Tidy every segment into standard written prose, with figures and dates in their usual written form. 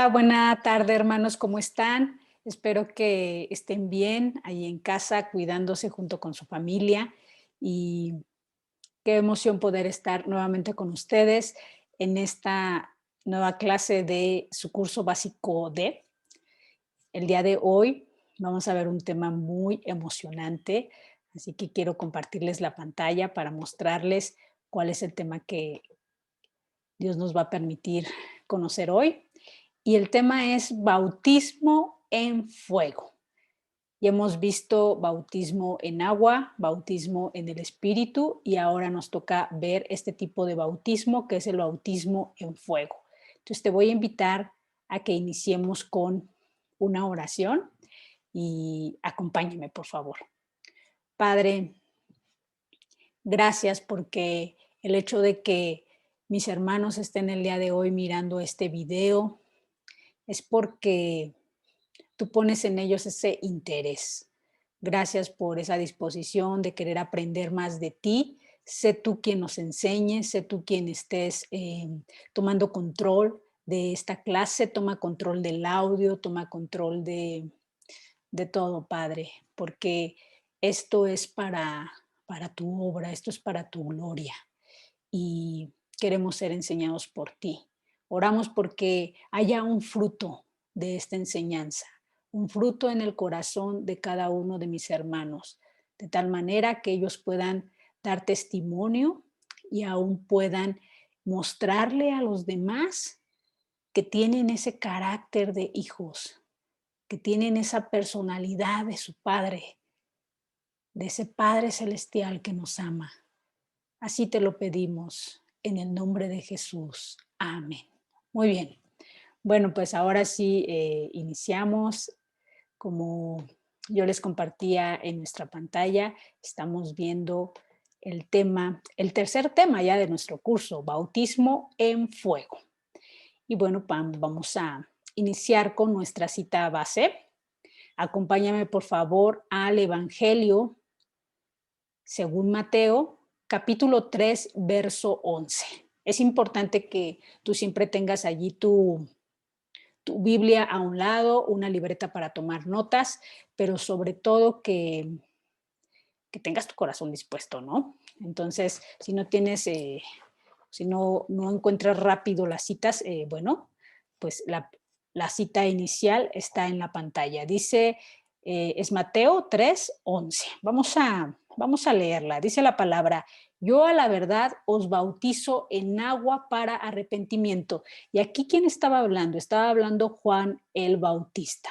Hola, buena tarde, hermanos, ¿cómo están? Espero que estén bien ahí en casa, cuidándose junto con su familia. Y qué emoción poder estar nuevamente con ustedes en esta nueva clase de su curso básico D. El día de hoy vamos a ver un tema muy emocionante, así que quiero compartirles la pantalla para mostrarles cuál es el tema que Dios nos va a permitir conocer hoy. Y el tema es bautismo en fuego. Y hemos visto bautismo en agua, bautismo en el Espíritu, y ahora nos toca ver este tipo de bautismo, que es el bautismo en fuego. Entonces te voy a invitar a que iniciemos con una oración y acompáñeme, por favor. Padre, gracias porque el hecho de que mis hermanos estén el día de hoy mirando este video es porque tú pones en ellos ese interés. Gracias por esa disposición de querer aprender más de ti. Sé tú quien nos enseñe, sé tú quien estés tomando control de esta clase, toma control del audio, toma control de todo, Padre, porque esto es para tu obra, esto es para tu gloria y queremos ser enseñados por ti. Oramos porque haya un fruto de esta enseñanza, un fruto en el corazón de cada uno de mis hermanos, de tal manera que ellos puedan dar testimonio y aún puedan mostrarle a los demás que tienen ese carácter de hijos, que tienen esa personalidad de su Padre, de ese Padre celestial que nos ama. Así te lo pedimos en el nombre de Jesús. Amén. Muy bien. Bueno, pues ahora sí iniciamos. Como yo les compartía en nuestra pantalla, estamos viendo el tema, el tercer tema ya de nuestro curso, bautismo en fuego. Y bueno, vamos a iniciar con nuestra cita base. Acompáñame por favor al Evangelio según Mateo, capítulo 3, verso 11. Es importante que tú siempre tengas allí tu Biblia a un lado, una libreta para tomar notas, pero sobre todo que tengas tu corazón dispuesto, ¿no? Entonces, si no tienes, si no encuentras rápido las citas, bueno, pues la cita inicial está en la pantalla. Dice, es Mateo 3:11. Vamos a leerla. Dice la palabra, yo a la verdad os bautizo en agua para arrepentimiento. Y aquí, ¿quién estaba hablando? Estaba hablando Juan el Bautista.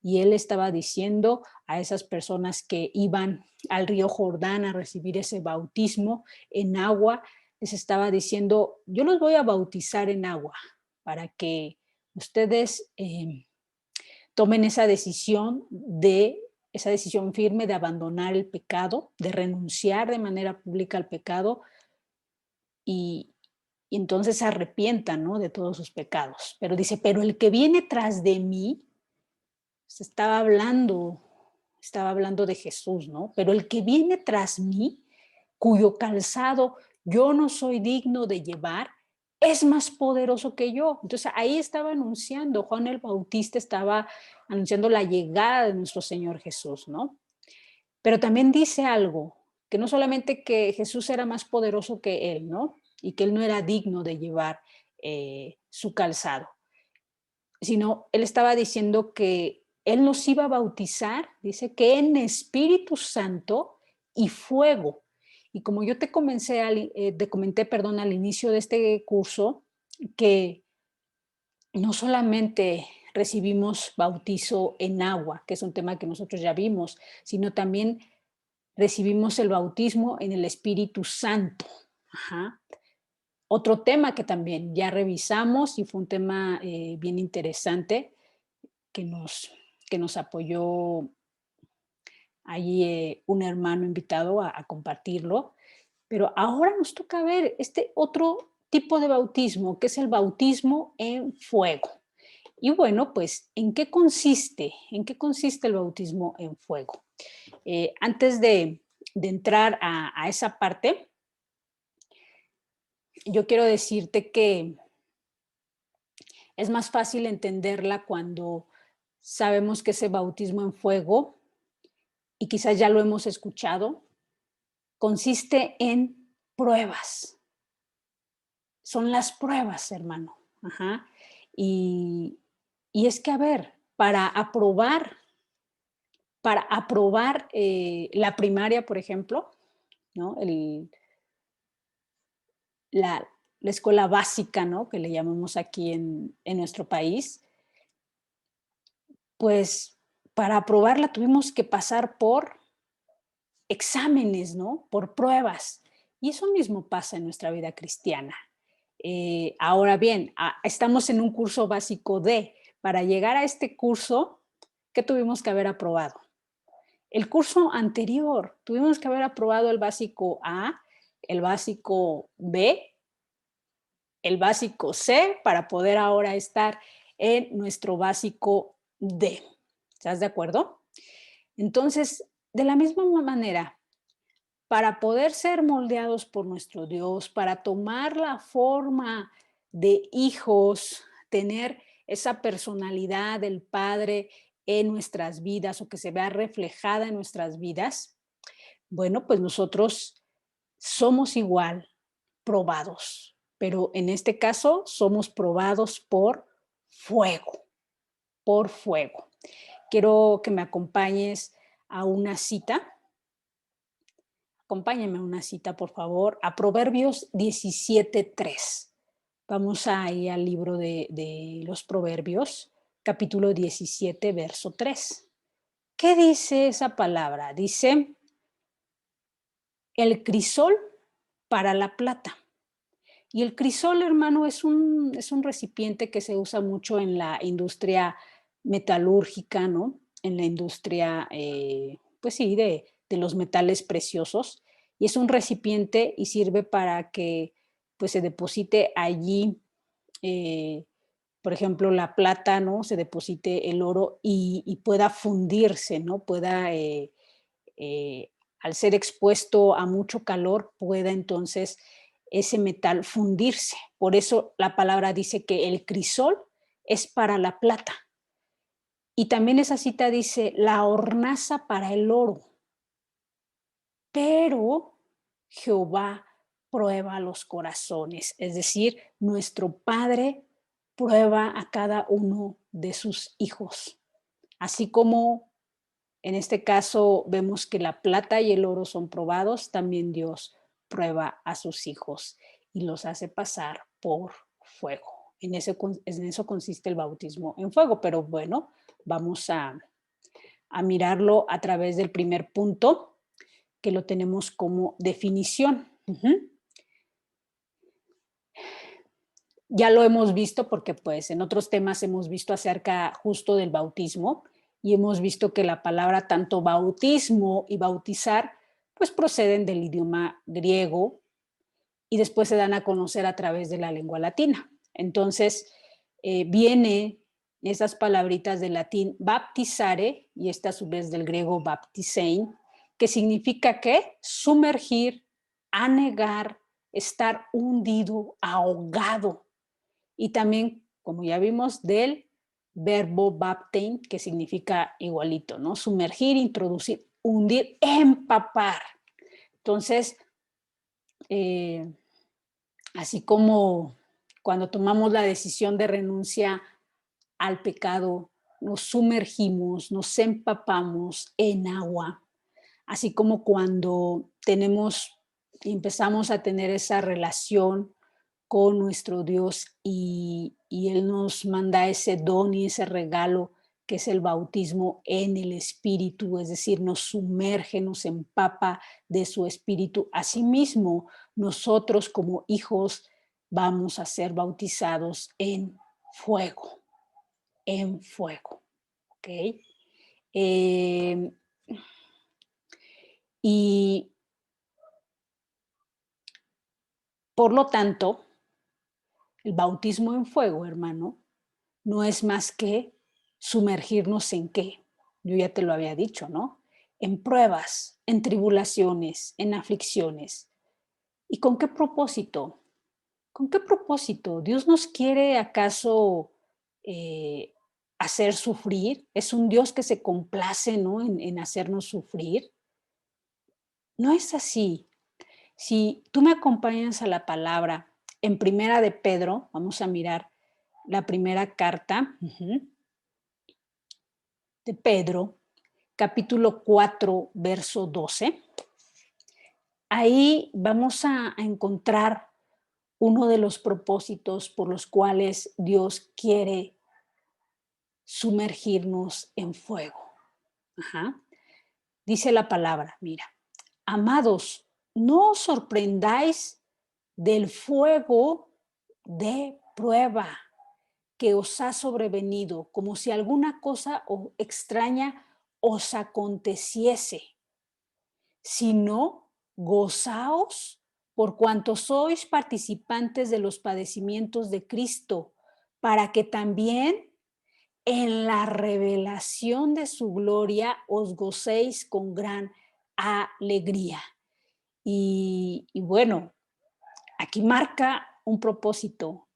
Y él estaba diciendo a esas personas que iban al río Jordán a recibir ese bautismo en agua, les estaba diciendo, yo los voy a bautizar en agua para que ustedes tomen esa decisión firme de abandonar el pecado, de renunciar de manera pública al pecado y entonces se arrepientan, ¿no?, de todos sus pecados. Pero dice, pero el que viene tras de mí, se estaba hablando de Jesús, ¿no? Pero el que viene tras mí, cuyo calzado yo no soy digno de llevar, es más poderoso que yo. Entonces ahí estaba anunciando, Juan el Bautista estaba anunciando la llegada de nuestro Señor Jesús, ¿no? Pero también dice algo, que no solamente que Jesús era más poderoso que él, ¿no? Y que él no era digno de llevar su calzado, sino él estaba diciendo que él nos iba a bautizar, dice que en Espíritu Santo y fuego. Y como yo te comenté, perdón, al inicio de este curso, que no solamente recibimos bautizo en agua, que es un tema que nosotros ya vimos, sino también recibimos el bautismo en el Espíritu Santo. Ajá. Otro tema que también ya revisamos y fue un tema bien interesante que nos apoyó allí un hermano invitado a compartirlo. Pero ahora nos toca ver este otro tipo de bautismo, que es el bautismo en fuego. Y bueno, pues, ¿en qué consiste? ¿En qué consiste el bautismo en fuego? Antes de entrar a esa parte, yo quiero decirte que Es más fácil entenderla cuando sabemos que ese bautismo en fuego, y quizás ya lo hemos escuchado, consiste en pruebas. Son las pruebas, hermano. Ajá. Y, y es que, a ver, para aprobar la primaria, por ejemplo, ¿no? La escuela básica, ¿no? Que le llamamos aquí en nuestro país, pues para aprobarla tuvimos que pasar por exámenes, ¿no? Por pruebas. Y eso mismo pasa en nuestra vida cristiana. Ahora bien, estamos en un curso básico D. Para llegar a este curso, ¿qué tuvimos que haber aprobado? El curso anterior, tuvimos que haber aprobado el básico A, el básico B, el básico C, para poder ahora estar en nuestro básico D. ¿Estás de acuerdo? Entonces, de la misma manera, para poder ser moldeados por nuestro Dios, para tomar la forma de hijos, tener esa personalidad del Padre en nuestras vidas o que se vea reflejada en nuestras vidas, bueno, pues nosotros somos igual probados, pero en este caso somos probados fuego, por fuego. Quiero que me acompañes a una cita. Acompáñame a una cita, por favor, a Proverbios 17:3. Vamos a ir al libro de los Proverbios, capítulo 17, verso 3. ¿Qué dice esa palabra? Dice, el crisol para la plata. Y el crisol, hermano, es un recipiente que se usa mucho en la industria metalúrgica, ¿no? En la industria, pues sí, de los metales preciosos. Y es un recipiente y sirve para que pues se deposite allí, eh, por ejemplo, la plata, ¿no? Se deposite el oro y pueda fundirse, ¿no? Pueda, eh, al ser expuesto a mucho calor, pueda entonces ese metal fundirse. Por eso la palabra dice que el crisol es para la plata. Y también esa cita dice, la hornaza para el oro, pero Jehová prueba los corazones. Es decir, nuestro Padre prueba a cada uno de sus hijos. Así como en este caso vemos que la plata y el oro son probados, también Dios prueba a sus hijos y los hace pasar por fuego. En eso consiste el bautismo en fuego, pero bueno, vamos a mirarlo a través del primer punto, que lo tenemos como definición. Ya lo hemos visto porque pues en otros temas hemos visto acerca justo del bautismo y hemos visto que la palabra tanto bautismo y bautizar pues proceden del idioma griego y después se dan a conocer a través de la lengua latina. Entonces viene esas palabritas del latín baptizare y esta a su vez del griego baptisein, que significa ¿qué? Sumergir, anegar, estar hundido, ahogado. Y también, como ya vimos, del verbo baptein, que significa igualito, ¿no? Sumergir, introducir, hundir, empapar. Entonces, eh, así como cuando tomamos la decisión de renuncia al pecado, nos sumergimos, nos empapamos en agua, así como cuando empezamos a tener esa relación con nuestro Dios y Él nos manda ese don y ese regalo que es el bautismo en el Espíritu, es decir, nos sumerge, nos empapa de su Espíritu. Asimismo, nosotros como hijos vamos a ser bautizados fuego, en fuego, ¿ok? Eh, y por lo tanto, el bautismo en fuego, hermano, no es más que sumergirnos en qué. Yo ya te lo había dicho, ¿no? En pruebas, en tribulaciones, en aflicciones. ¿Y con qué propósito? ¿Con qué propósito? ¿Dios nos quiere acaso hacer sufrir, es un Dios que se complace, ¿no?, en hacernos sufrir. No es así. Si tú me acompañas a la palabra en Primera de Pedro, vamos a mirar la primera carta de Pedro, capítulo 4, verso 12. Ahí vamos a encontrar uno de los propósitos por los cuales Dios quiere sumergirnos en fuego. Ajá. Dice la palabra, mira, amados, no os sorprendáis del fuego de prueba que os ha sobrevenido, como si alguna cosa extraña os aconteciese, sino gozaos por cuanto sois participantes de los padecimientos de Cristo, para que también en la revelación de su gloria os gocéis con gran alegría. Y bueno, aquí marca un propósito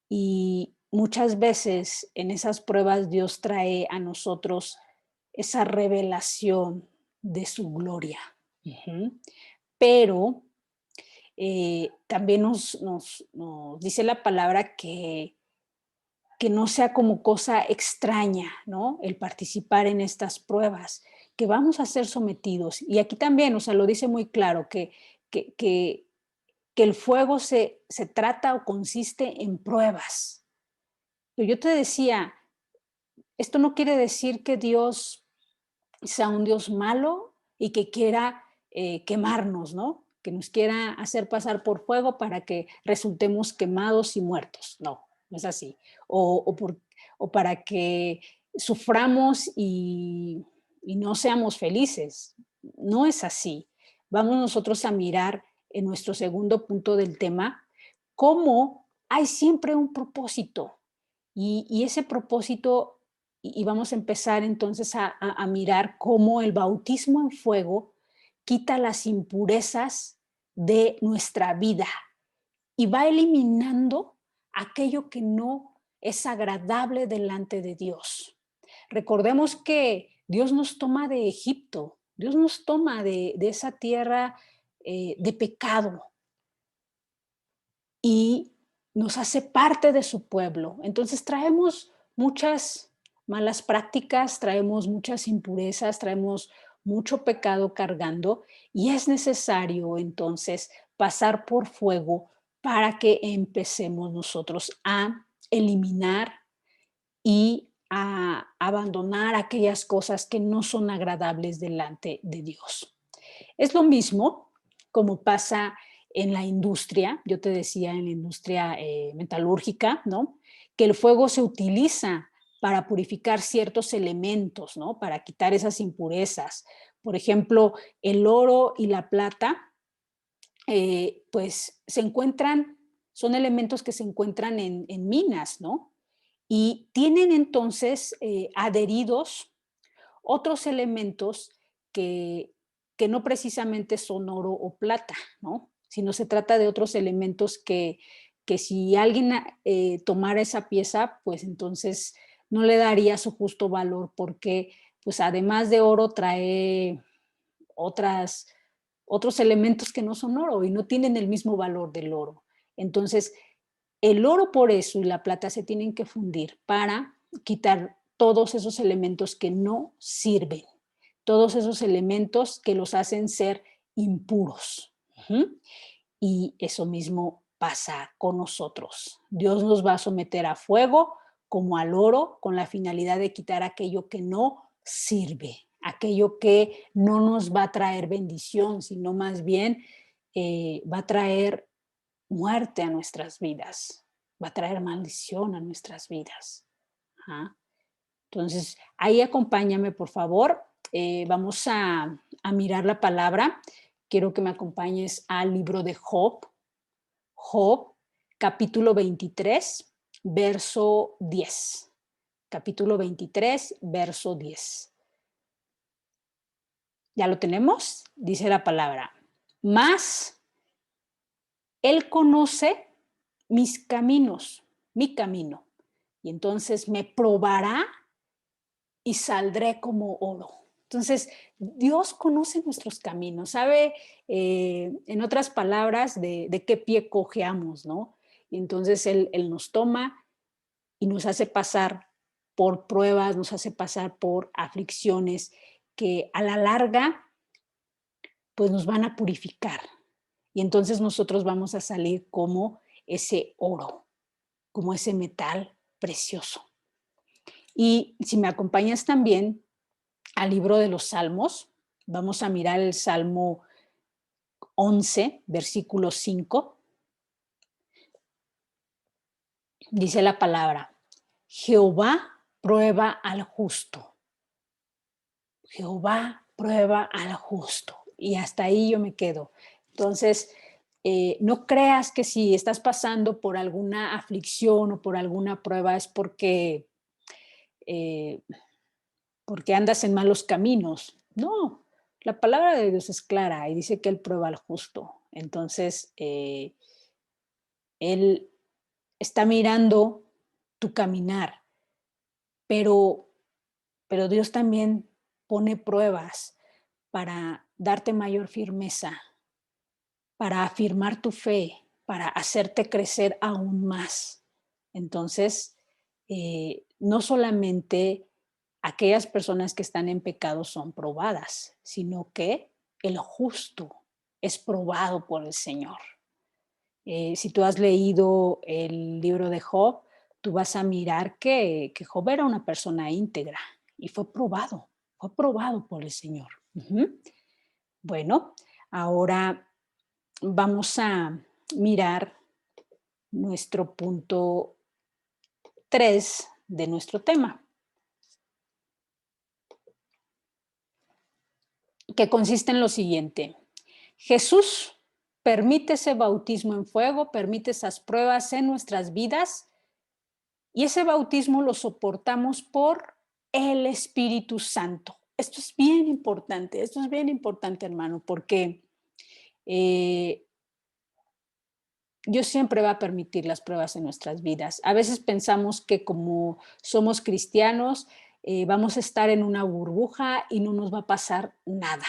y muchas veces en esas pruebas Dios trae a nosotros esa revelación de su gloria. Pero también nos dice la palabra que no sea como cosa extraña, ¿no?, el participar en estas pruebas, que vamos a ser sometidos. Y aquí también, o sea, lo dice muy claro, que, que, que el fuego se trata o consiste en pruebas. Pero yo te decía, esto no quiere decir que Dios sea un Dios malo y que quiera quemarnos, ¿no? Que nos quiera hacer pasar por fuego para que resultemos quemados y muertos. No, no es así. O para que suframos y no seamos felices. No es así. Vamos nosotros a mirar en nuestro segundo punto del tema cómo hay siempre un propósito. Y ese propósito, y vamos a empezar entonces a mirar cómo el bautismo en fuego quita las impurezas de nuestra vida y va eliminando aquello que no es agradable delante de Dios. Recordemos que Dios nos toma de Egipto, Dios nos toma de esa tierra de pecado y nos hace parte de su pueblo. Entonces traemos muchas malas prácticas, traemos muchas impurezas, traemos mucho pecado cargando y es necesario entonces pasar por fuego para que empecemos nosotros a eliminar y a abandonar aquellas cosas que no son agradables delante de Dios. Es lo mismo como pasa en la industria, yo te decía en la industria metalúrgica, ¿no?, que el fuego se utiliza para purificar ciertos elementos, ¿no?, para quitar esas impurezas. Por ejemplo, el oro y la plata, pues se encuentran, son elementos que se encuentran en minas, ¿no? Y tienen entonces adheridos otros elementos que, que no precisamente son oro o plata, ¿no?, sino se trata de otros elementos que si alguien tomara esa pieza, pues entonces no le daría su justo valor porque pues además de oro trae otras, otros elementos que no son oro y no tienen el mismo valor del oro. Entonces, el oro por eso y la plata se tienen que fundir para quitar todos esos elementos que no sirven, todos esos elementos que los hacen ser impuros. Y eso mismo pasa con nosotros. Dios nos va a someter a fuego como al oro con la finalidad de quitar aquello que no sirve, aquello que no nos va a traer bendición, sino más bien va a traer muerte a nuestras vidas, va a traer maldición a nuestras vidas. Ajá. Entonces, ahí acompáñame, por favor. Vamos a mirar la palabra. Quiero que me acompañes al libro de Job. Job, capítulo 23, verso 10. Capítulo 23, verso 10. ¿Ya lo tenemos? Dice la palabra. Mas Él conoce mis caminos, mi camino, y entonces me probará y saldré como oro. Entonces, Dios conoce nuestros caminos, sabe, en otras palabras, de qué pie cojeamos, ¿no? Y entonces Él nos toma y nos hace pasar por pruebas, nos hace pasar por aflicciones que a la larga, pues nos van a purificar. Y entonces nosotros vamos a salir como ese oro, como ese metal precioso. Y si me acompañas también al libro de los Salmos, vamos a mirar el Salmo 11, versículo 5. Dice la palabra: Jehová prueba al justo. Jehová prueba al justo. Y hasta ahí yo me quedo. Entonces, no creas que si estás pasando por alguna aflicción o por alguna prueba es eh, porque andas en malos caminos. No, la palabra de Dios es clara y dice que Él prueba al justo. Entonces, Él está mirando tu caminar, pero, pero Dios también pone pruebas para darte mayor firmeza, para afirmar tu fe, para hacerte crecer aún más. Entonces, no solamente aquellas personas que están en pecado son probadas, sino que el justo es probado por el Señor. Si tú has leído el libro de Job, tú vas a mirar que Job era una persona íntegra y fue probado por el Señor. Bueno, ahora vamos a mirar nuestro punto 3 de nuestro tema, que consiste en lo siguiente. Jesús permite ese bautismo en fuego, permite esas pruebas en nuestras vidas y ese bautismo lo soportamos por el Espíritu Santo. Esto es bien importante, hermano, porque Dios siempre va a permitir las pruebas en nuestras vidas. A veces pensamos que como somos cristianos, vamos a estar en una burbuja y no nos va a pasar nada.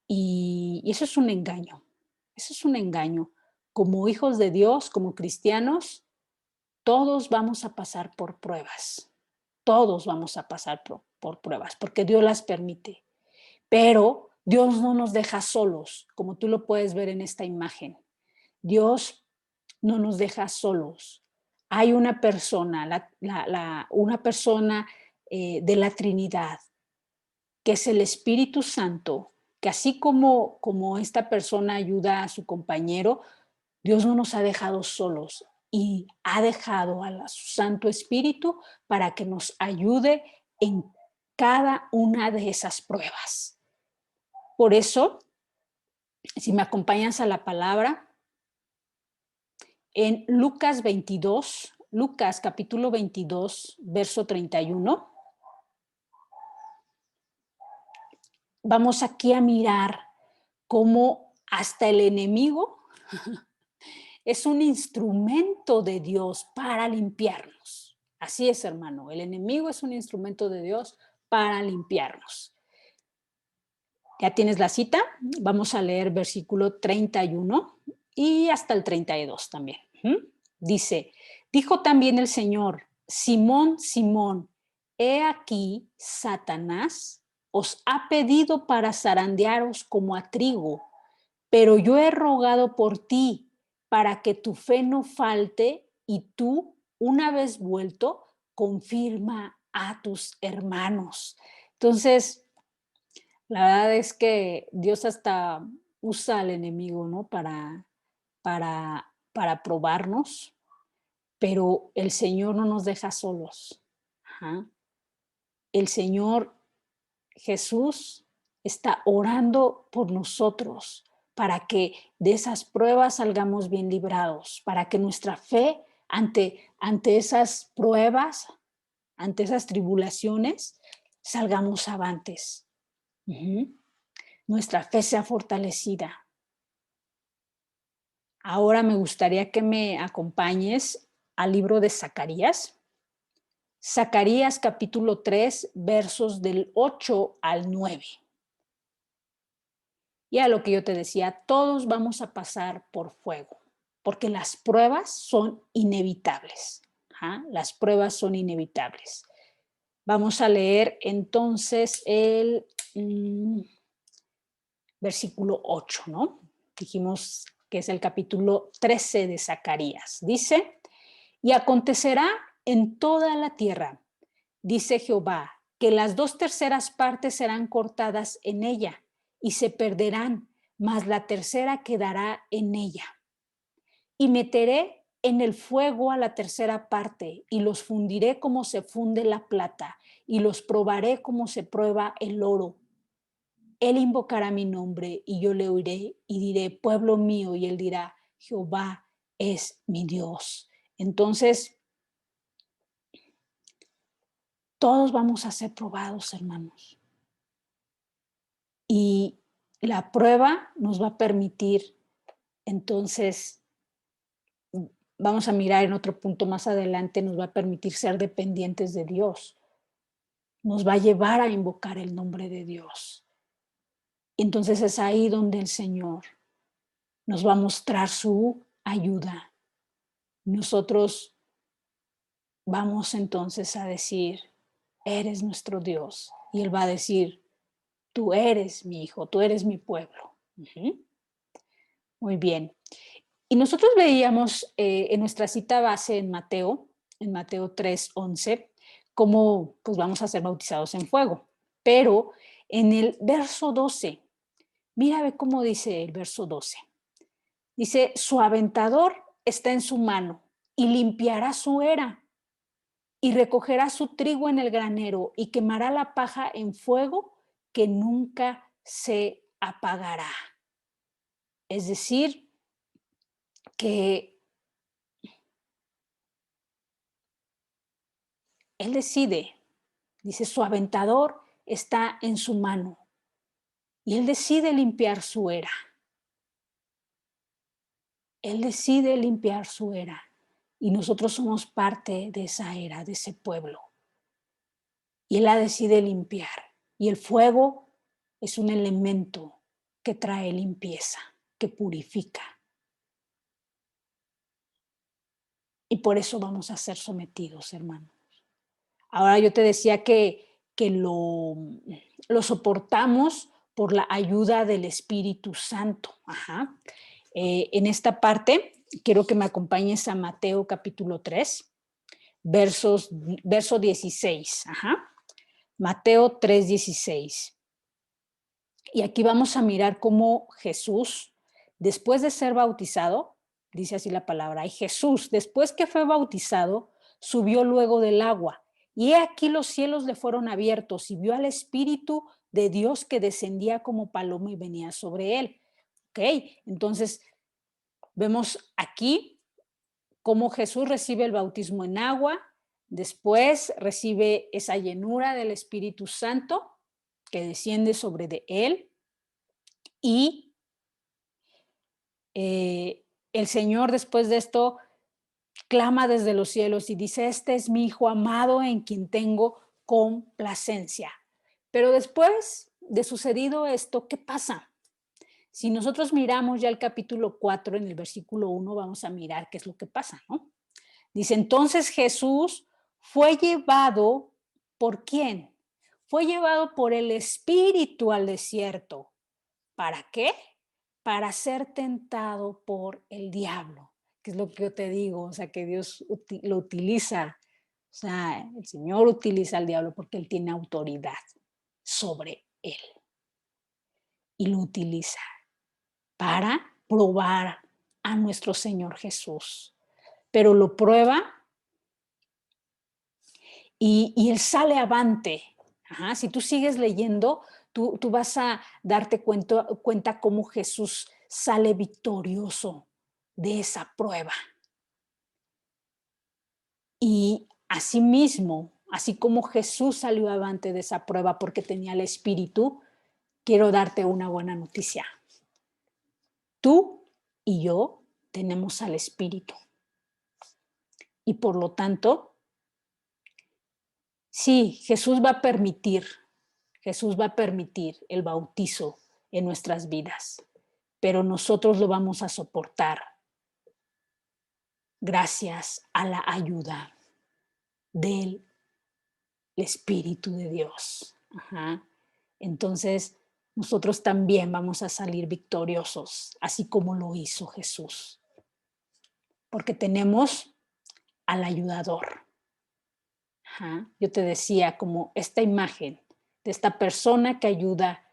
Y eso es un engaño. Eso es un engaño. Como hijos de Dios, como cristianos, todos vamos a pasar por pruebas. Todos vamos a pasar por pruebas, porque Dios las permite. Pero Dios no nos deja solos, como tú lo puedes ver en esta imagen. Dios no nos deja solos. Hay una persona, una persona de la Trinidad, que es el Espíritu Santo, que así como esta persona ayuda a su compañero, Dios no nos ha dejado solos y ha dejado a su Santo Espíritu para que nos ayude en cada una de esas pruebas. Por eso, si me acompañas a la palabra, en Lucas 22, Lucas capítulo 22, verso 31, vamos aquí a mirar cómo hasta el enemigo es un instrumento de Dios para limpiarnos. Así es, hermano, el enemigo es un instrumento de Dios para limpiarnos. ¿Ya tienes la cita? Vamos a leer versículo 31 y hasta el 32 también. Dice, dijo también el Señor: Simón, Simón, he aquí Satanás os ha pedido para zarandearos como a trigo, pero yo he rogado por ti para que tu fe no falte y tú, una vez vuelto, confirma a tus hermanos. Entonces, la verdad es que Dios hasta usa al enemigo, ¿no? Para probarnos, pero el Señor no nos deja solos. Ajá. El Señor Jesús está orando por nosotros para que de esas pruebas salgamos bien librados, para que nuestra fe ante esas pruebas, ante esas tribulaciones, salgamos avantes. Nuestra fe sea fortalecida. Ahora me gustaría que me acompañes al libro de Zacarías. Zacarías capítulo 3, versos del 8 al 9. Y a lo que yo te decía, todos vamos a pasar por fuego, porque las pruebas son inevitables. ¿Ah? Las pruebas son inevitables. Vamos a leer entonces el versículo 8, ¿no? Dijimos que es el capítulo 13 de Zacarías. Dice, y acontecerá en toda la tierra, dice Jehová, que las 2/3 partes serán cortadas en ella y se perderán, mas la tercera quedará en ella. Y meteré en el fuego a la 3/4 parte y los fundiré como se funde la plata y los probaré como se prueba el oro. Él invocará mi nombre y yo le oiré y diré, pueblo mío, y él dirá, Jehová es mi Dios. Entonces, todos vamos a ser probados, hermanos. Y la prueba nos va a permitir, entonces, vamos a mirar en otro punto más adelante, nos va a permitir ser dependientes de Dios. Nos va a llevar a invocar el nombre de Dios. Entonces es ahí donde el Señor nos va a mostrar su ayuda. Nosotros vamos entonces a decir, eres nuestro Dios. Y Él va a decir, tú eres mi hijo, tú eres mi pueblo. Muy bien. Y nosotros veíamos en nuestra cita base en Mateo 3:11, cómo pues vamos a ser bautizados en fuego. Pero en el verso 12, mira ve cómo dice el verso 12. Dice, su aventador está en su mano y limpiará su era y recogerá su trigo en el granero y quemará la paja en fuego que nunca se apagará. Es decir, que Él decide, dice, su aventador está en su mano y Él decide limpiar su era. Él decide limpiar su era y nosotros somos parte de esa era, de ese pueblo. Y Él la decide limpiar. Y el fuego es un elemento que trae limpieza, que purifica. Y por eso vamos a ser sometidos, hermanos. Ahora yo te decía que lo soportamos por la ayuda del Espíritu Santo. Ajá. En esta parte, quiero que me acompañes a Mateo capítulo 3, verso 16. Ajá. Mateo 3:16. Y aquí vamos a mirar cómo Jesús, después de ser bautizado, dice así la palabra, y Jesús, después que fue bautizado, subió luego del agua. Y he aquí los cielos le fueron abiertos y vio al Espíritu de Dios que descendía como paloma y venía sobre él. Ok, entonces vemos aquí cómo Jesús recibe el bautismo en agua, después recibe esa llenura del Espíritu Santo que desciende sobre de él y el Señor después de esto clama desde los cielos y dice, este es mi Hijo amado en quien tengo complacencia. Pero después de sucedido esto, ¿qué pasa? Si nosotros miramos ya el capítulo 4 en el versículo 1, vamos a mirar qué es lo que pasa, ¿no? Dice, entonces Jesús fue llevado, ¿por quién? Fue llevado por el Espíritu al desierto. ¿Para qué? Para ser tentado por el diablo, que es lo que yo te digo, o sea, que Dios lo utiliza, o sea, el Señor utiliza al diablo porque Él tiene autoridad sobre él y lo utiliza para probar a nuestro Señor Jesús, pero lo prueba y Él sale avante. Ajá, si tú sigues leyendo, tú vas a darte cuenta cómo Jesús sale victorioso de esa prueba. Y asimismo, así como Jesús salió avante de esa prueba porque tenía el Espíritu, quiero darte una buena noticia. Tú y yo tenemos al Espíritu. Y por lo tanto, Sí, Jesús va a permitir el bautizo en nuestras vidas, pero nosotros lo vamos a soportar gracias a la ayuda del Espíritu de Dios. Ajá. Entonces, nosotros también vamos a salir victoriosos, así como lo hizo Jesús, porque tenemos al ayudador. Ajá. Yo te decía como esta imagen de esta persona que ayuda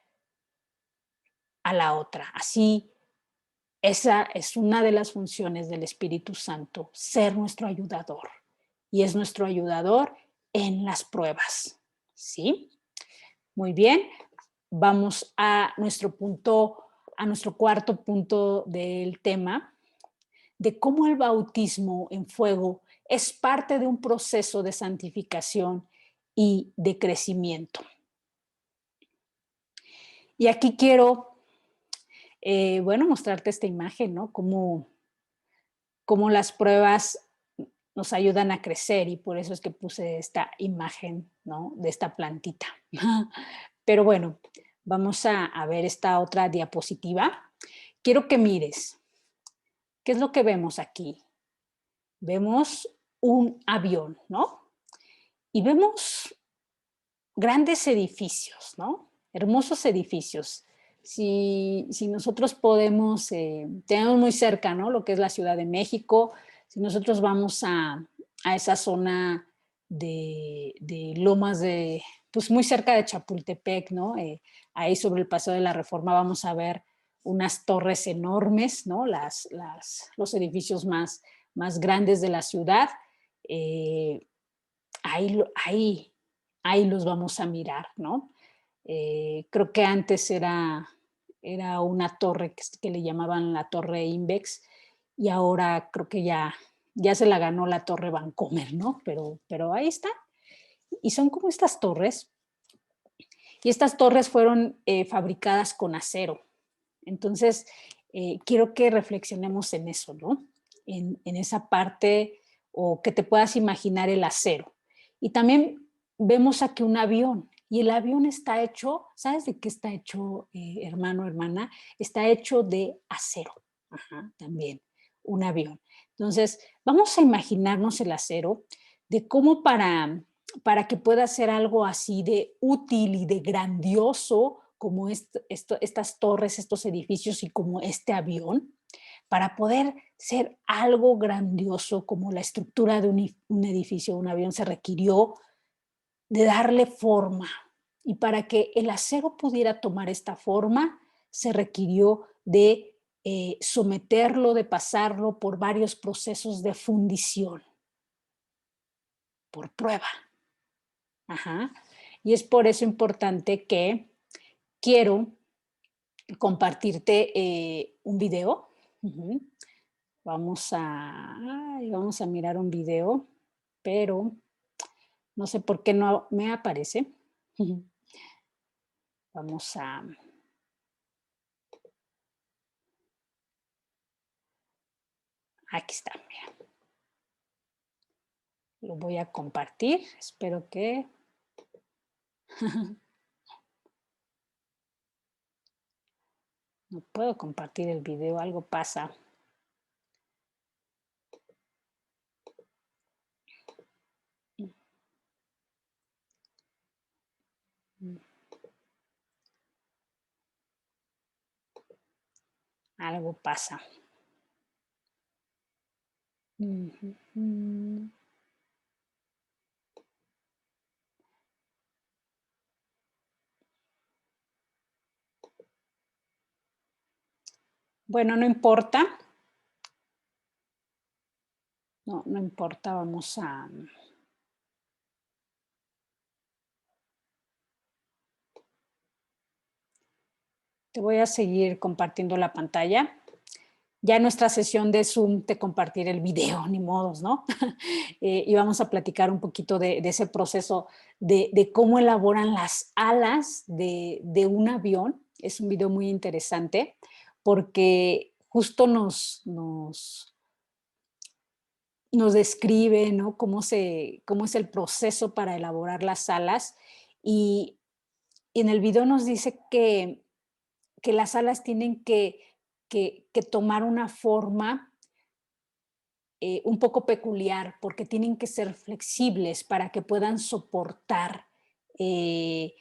a la otra. Así, esa es una de las funciones del Espíritu Santo, ser nuestro ayudador. Y es nuestro ayudador en las pruebas. ¿Sí? Muy bien. Vamos a nuestro cuarto punto del tema, de cómo el bautismo en fuego es parte de un proceso de santificación y de crecimiento. Y aquí quiero, mostrarte esta imagen, ¿no? Cómo las pruebas nos ayudan a crecer, y por eso es que puse esta imagen, ¿no? De esta plantita. Pero bueno, vamos a ver esta otra diapositiva. Quiero que mires, ¿qué es lo que vemos aquí? Vemos un avión, ¿no? Y vemos grandes edificios, ¿no? Hermosos edificios. Si nosotros podemos, tenemos muy cerca, ¿no? Lo que es la Ciudad de México. Si nosotros vamos a esa zona de Lomas de, pues muy cerca de Chapultepec, ¿no? Ahí sobre el Paseo de la Reforma vamos a ver unas torres enormes, ¿no? Los edificios más grandes de la ciudad. Ahí los vamos a mirar, ¿no? Creo que antes era una torre que le llamaban la Torre Invex, y ahora creo que ya se la ganó la Torre Vancomer, ¿no? Pero ahí está. Y son como estas torres, y estas torres fueron fabricadas con acero. Entonces, quiero que reflexionemos en eso, ¿no? En esa parte, o que te puedas imaginar el acero. Y también vemos aquí un avión, y el avión está hecho, ¿sabes de qué está hecho, hermano, hermana? Está hecho de acero. Ajá, también, un avión. Entonces, vamos a imaginarnos el acero, de cómo para que pueda ser algo así de útil y de grandioso como estas torres, estos edificios, y como este avión, para poder ser algo grandioso como la estructura de un edificio, un avión, se requirió de darle forma. Y para que el acero pudiera tomar esta forma, se requirió de someterlo, de pasarlo por varios procesos de fundición, por prueba. Ajá. Y es por eso importante que quiero compartirte un video. Uh-huh. Vamos a mirar un video, pero no sé por qué no me aparece. Uh-huh. Vamos a... Aquí está, mira. Lo voy a compartir. Espero que... No puedo compartir el video, algo pasa. Algo pasa. Bueno, no importa. No importa, vamos a... Te voy a seguir compartiendo la pantalla. Ya en nuestra sesión de Zoom te compartiré el video, ni modos, ¿no? Y vamos a platicar un poquito de ese proceso de cómo elaboran las alas de un avión. Es un video muy interesante porque justo nos nos describe, ¿no? Cómo es el proceso para elaborar las alas. Y, y en el video nos dice que las alas tienen que tomar una forma un poco peculiar, porque tienen que ser flexibles para que puedan soportar eh,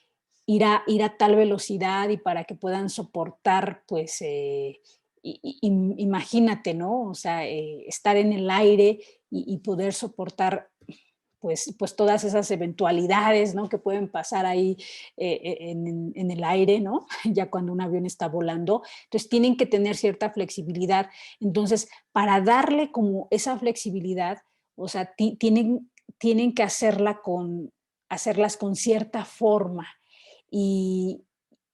ir a tal velocidad y para que puedan soportar, pues, imagínate, ¿no? O sea, estar en el aire y poder soportar pues todas esas eventualidades, ¿no? Que pueden pasar ahí en el aire, ¿no? Ya cuando un avión está volando. Entonces tienen que tener cierta flexibilidad. Entonces, para darle como esa flexibilidad, o sea, tienen que hacerlas con cierta forma. Y,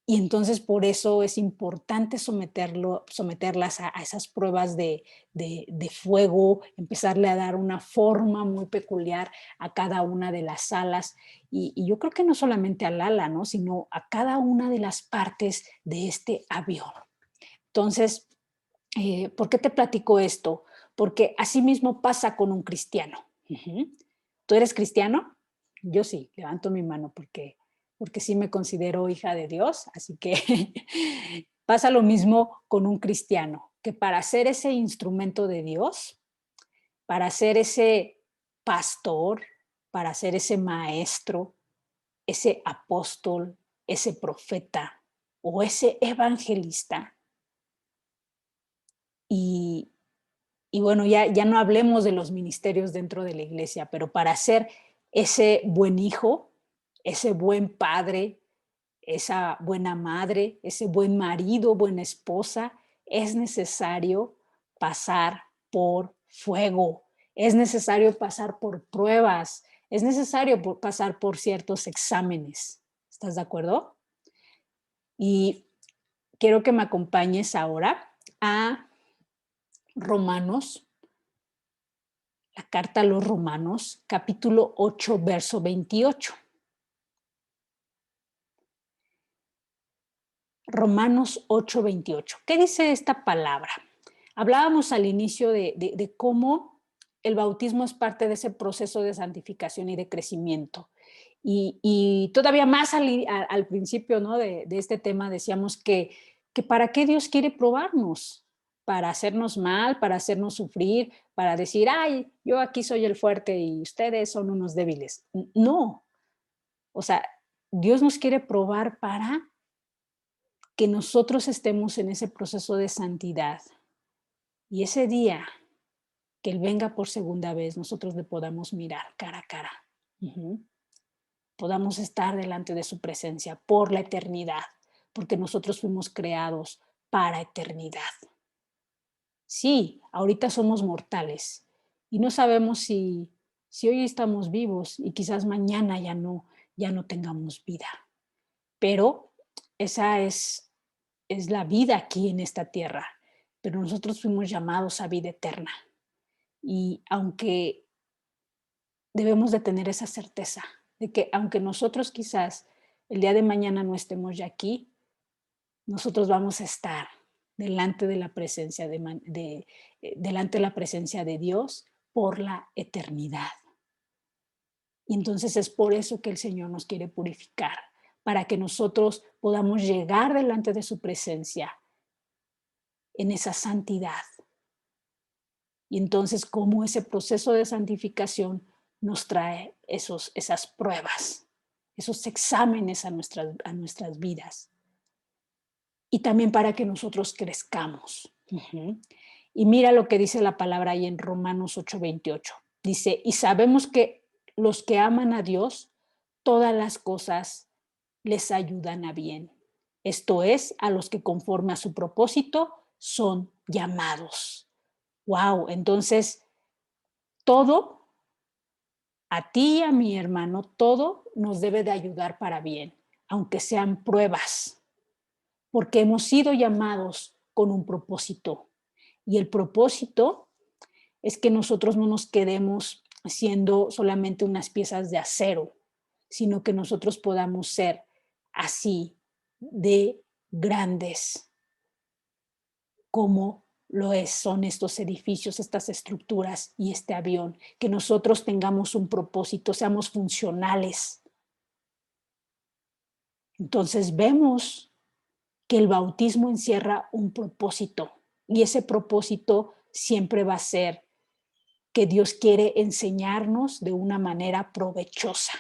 y entonces por eso es importante someterlas a esas pruebas de fuego, empezarle a dar una forma muy peculiar a cada una de las alas. Y yo creo que no solamente al ala, ¿no? Sino a cada una de las partes de este avión. Entonces, ¿por qué te platico esto? Porque así mismo pasa con un cristiano. Ujú. ¿Tú eres cristiano? Yo sí, levanto mi mano porque sí me considero hija de Dios, así que pasa lo mismo con un cristiano, que para ser ese instrumento de Dios, para ser ese pastor, para ser ese maestro, ese apóstol, ese profeta o ese evangelista, y, y bueno, ya no hablemos de los ministerios dentro de la iglesia, pero para ser ese buen hijo, ese buen padre, esa buena madre, ese buen marido, buena esposa, es necesario pasar por fuego, es necesario pasar por pruebas, es necesario pasar por ciertos exámenes. ¿Estás de acuerdo? Y quiero que me acompañes ahora a Romanos, la carta a los Romanos, capítulo 8, verso 28. Romanos 8, 28. ¿Qué dice esta palabra? Hablábamos al inicio de cómo el bautismo es parte de ese proceso de santificación y de crecimiento. Y todavía más al principio, ¿no? de este tema decíamos que para qué Dios quiere probarnos, para hacernos mal, para hacernos sufrir, para decir, ay, yo aquí soy el fuerte y ustedes son unos débiles. No, o sea, Dios nos quiere probar para que nosotros estemos en ese proceso de santidad. Y ese día que Él venga por segunda vez, nosotros le podamos mirar cara a cara. Uh-huh. Podamos estar delante de su presencia por la eternidad, porque nosotros fuimos creados para eternidad. Sí, ahorita somos mortales y no sabemos si hoy estamos vivos y quizás mañana ya no tengamos vida. Pero esa es la vida aquí en esta tierra. Pero nosotros fuimos llamados a vida eterna. Y aunque debemos de tener esa certeza de que aunque nosotros quizás el día de mañana no estemos ya aquí, nosotros vamos a estar delante de la presencia delante de la presencia de Dios por la eternidad. Y entonces es por eso que el Señor nos quiere purificar, para que nosotros podamos llegar delante de su presencia en esa santidad. Y entonces, cómo ese proceso de santificación nos trae esas pruebas, esos exámenes a nuestras vidas. Y también para que nosotros crezcamos. Uh-huh. Y mira lo que dice la palabra ahí en Romanos 8:28. Dice, y sabemos que los que aman a Dios, todas las cosas les ayudan a bien. Esto es, a los que conforme a su propósito son llamados. Wow, entonces todo, a ti y a mi hermano, todo nos debe de ayudar para bien, aunque sean pruebas, porque hemos sido llamados con un propósito. Y el propósito es que nosotros no nos quedemos siendo solamente unas piezas de acero, sino que nosotros podamos ser así de grandes como son estos edificios, estas estructuras y este avión, que nosotros tengamos un propósito, seamos funcionales. Entonces vemos que el bautismo encierra un propósito y ese propósito siempre va a ser que Dios quiere enseñarnos de una manera provechosa.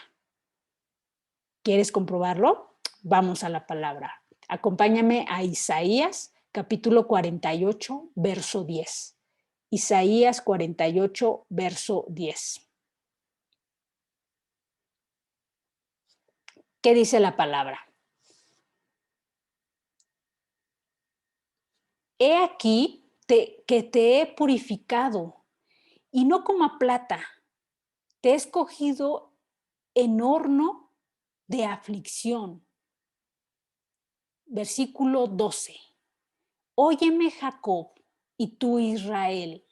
¿Quieres comprobarlo? Vamos a la palabra. Acompáñame a Isaías, capítulo 48, verso 10. Isaías 48, verso 10. ¿Qué dice la palabra? He aquí que te he purificado, y no como a plata, te he escogido en horno de aflicción. Versículo 12. Óyeme, Jacob, y tú, Israel,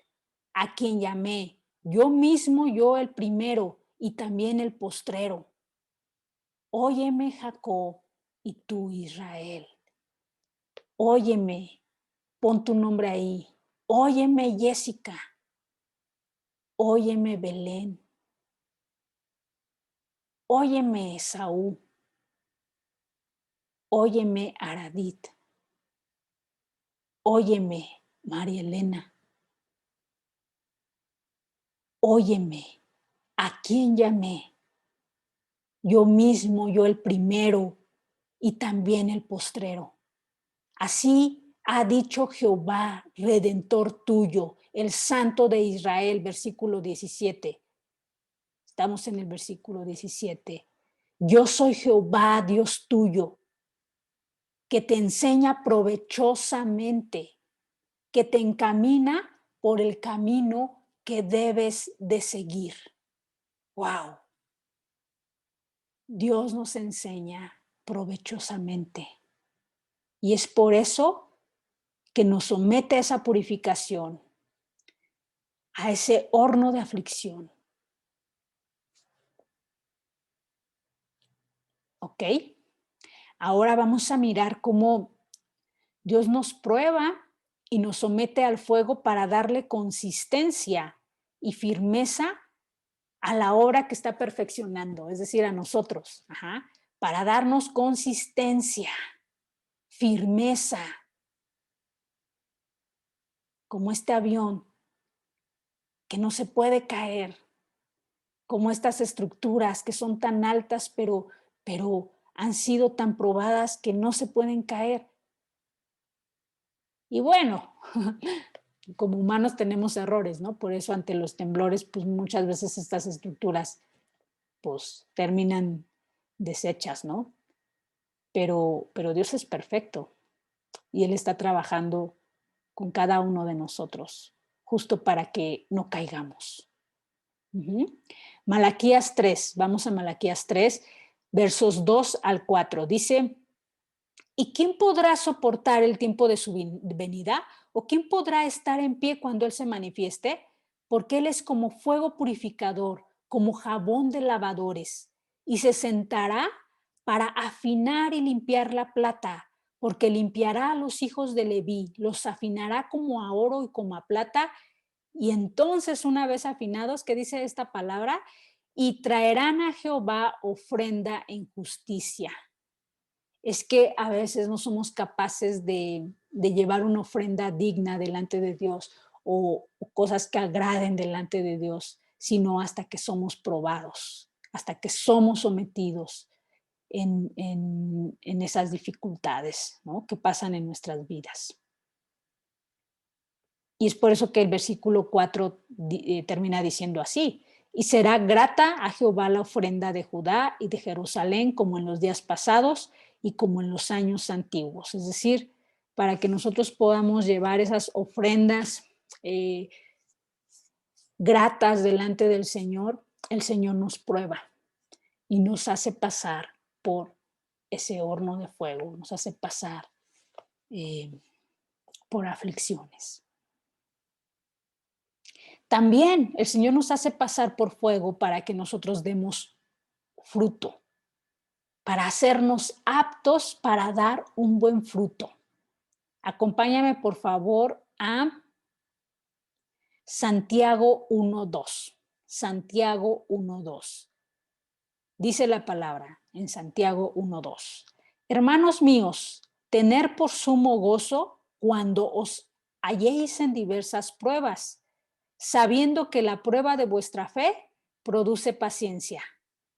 a quien llamé, yo mismo, yo el primero y también el postrero. Óyeme, Jacob, y tú, Israel. Óyeme, pon tu nombre ahí. Óyeme, Jessica. Óyeme, Belén. Óyeme, Esaú. Óyeme, Aradit. Óyeme, María Elena. Óyeme, ¿a quién llamé? Yo mismo, yo el primero y también el postrero. Así ha dicho Jehová, Redentor tuyo, el Santo de Israel, versículo 17. Estamos en el versículo 17. Yo soy Jehová, Dios tuyo, que te enseña provechosamente, que te encamina por el camino que debes de seguir. ¡Wow! Dios nos enseña provechosamente. Y es por eso que nos somete a esa purificación, a ese horno de aflicción. ¿Ok? Ahora vamos a mirar cómo Dios nos prueba y nos somete al fuego para darle consistencia y firmeza a la obra que está perfeccionando, es decir, a nosotros, para darnos consistencia, firmeza, como este avión que no se puede caer, como estas estructuras que son tan altas, pero han sido tan probadas que no se pueden caer. Y bueno, como humanos tenemos errores, ¿no? Por eso ante los temblores, pues muchas veces estas estructuras, pues terminan deshechas, ¿no? Pero Dios es perfecto y Él está trabajando con cada uno de nosotros, justo para que no caigamos. Malaquías 3, vamos a Malaquías 3, versos 2 al 4. Dice, ¿y quién podrá soportar el tiempo de su venida? ¿O quién podrá estar en pie cuando Él se manifieste? Porque Él es como fuego purificador, como jabón de lavadores, y se sentará para afinar y limpiar la plata, porque limpiará a los hijos de Leví, los afinará como a oro y como a plata, y entonces una vez afinados, ¿qué dice esta palabra? Y traerán a Jehová ofrenda en justicia. Es que a veces no somos capaces de llevar una ofrenda digna delante de Dios o cosas que agraden delante de Dios, sino hasta que somos probados, hasta que somos sometidos en esas dificultades, ¿no?, que pasan en nuestras vidas. Y es por eso que el versículo 4 termina diciendo así, y será grata a Jehová la ofrenda de Judá y de Jerusalén como en los días pasados y como en los años antiguos. Es decir, para que nosotros podamos llevar esas ofrendas gratas delante del Señor, el Señor nos prueba y nos hace pasar por ese horno de fuego, nos hace pasar por aflicciones. También el Señor nos hace pasar por fuego para que nosotros demos fruto, para hacernos aptos para dar un buen fruto. Acompáñame, por favor, a Santiago 1:2. Santiago 1:2. Dice la palabra en Santiago 1:2. Hermanos míos, tener por sumo gozo cuando os halléis en diversas pruebas, sabiendo que la prueba de vuestra fe produce paciencia.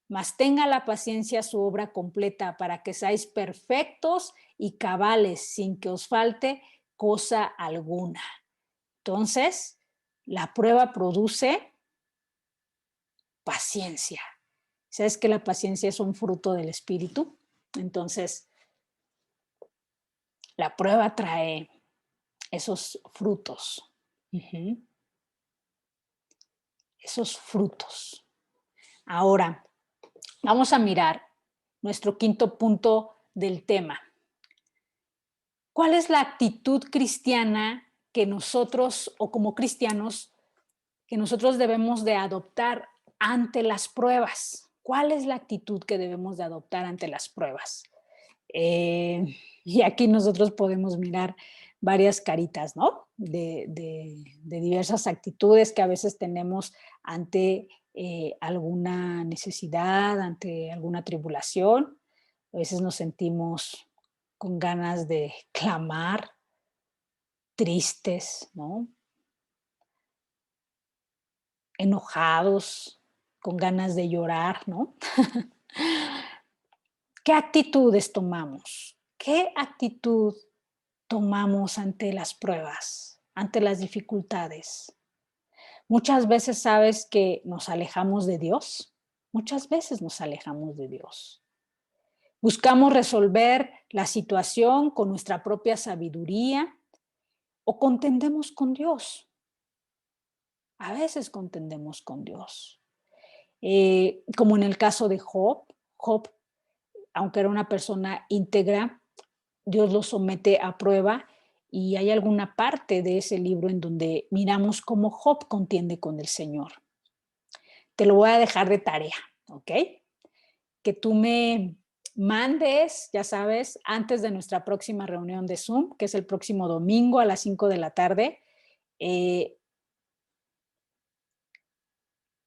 Mas tenga la paciencia su obra completa para que seáis perfectos y cabales sin que os falte cosa alguna. Entonces, la prueba produce paciencia. ¿Sabes que la paciencia es un fruto del Espíritu? Entonces, la prueba trae esos frutos. Esos frutos. Ahora, vamos a mirar nuestro quinto punto del tema. ¿Cuál es la actitud cristiana que nosotros, o como cristianos, que nosotros debemos de adoptar ante las pruebas? ¿Cuál es la actitud que debemos de adoptar ante las pruebas? Y aquí nosotros podemos mirar varias caritas, ¿no? De diversas actitudes que a veces tenemos ante alguna necesidad, ante alguna tribulación. A veces nos sentimos con ganas de clamar, tristes, ¿no? Enojados, con ganas de llorar, ¿no? ¿Qué actitudes tomamos? ¿Qué actitud tomamos ante las pruebas, ante las dificultades? Muchas veces sabes que nos alejamos de Dios. Muchas veces nos alejamos de Dios. Buscamos resolver la situación con nuestra propia sabiduría o contendemos con Dios. A veces contendemos con Dios. Como en el caso de Job. Job, aunque era una persona íntegra, Dios lo somete a prueba y hay alguna parte de ese libro en donde miramos cómo Job contiende con el Señor. Te lo voy a dejar de tarea, ¿ok? Que tú me mandes, ya sabes, antes de nuestra próxima reunión de Zoom, que es el próximo domingo a las 5 de la tarde,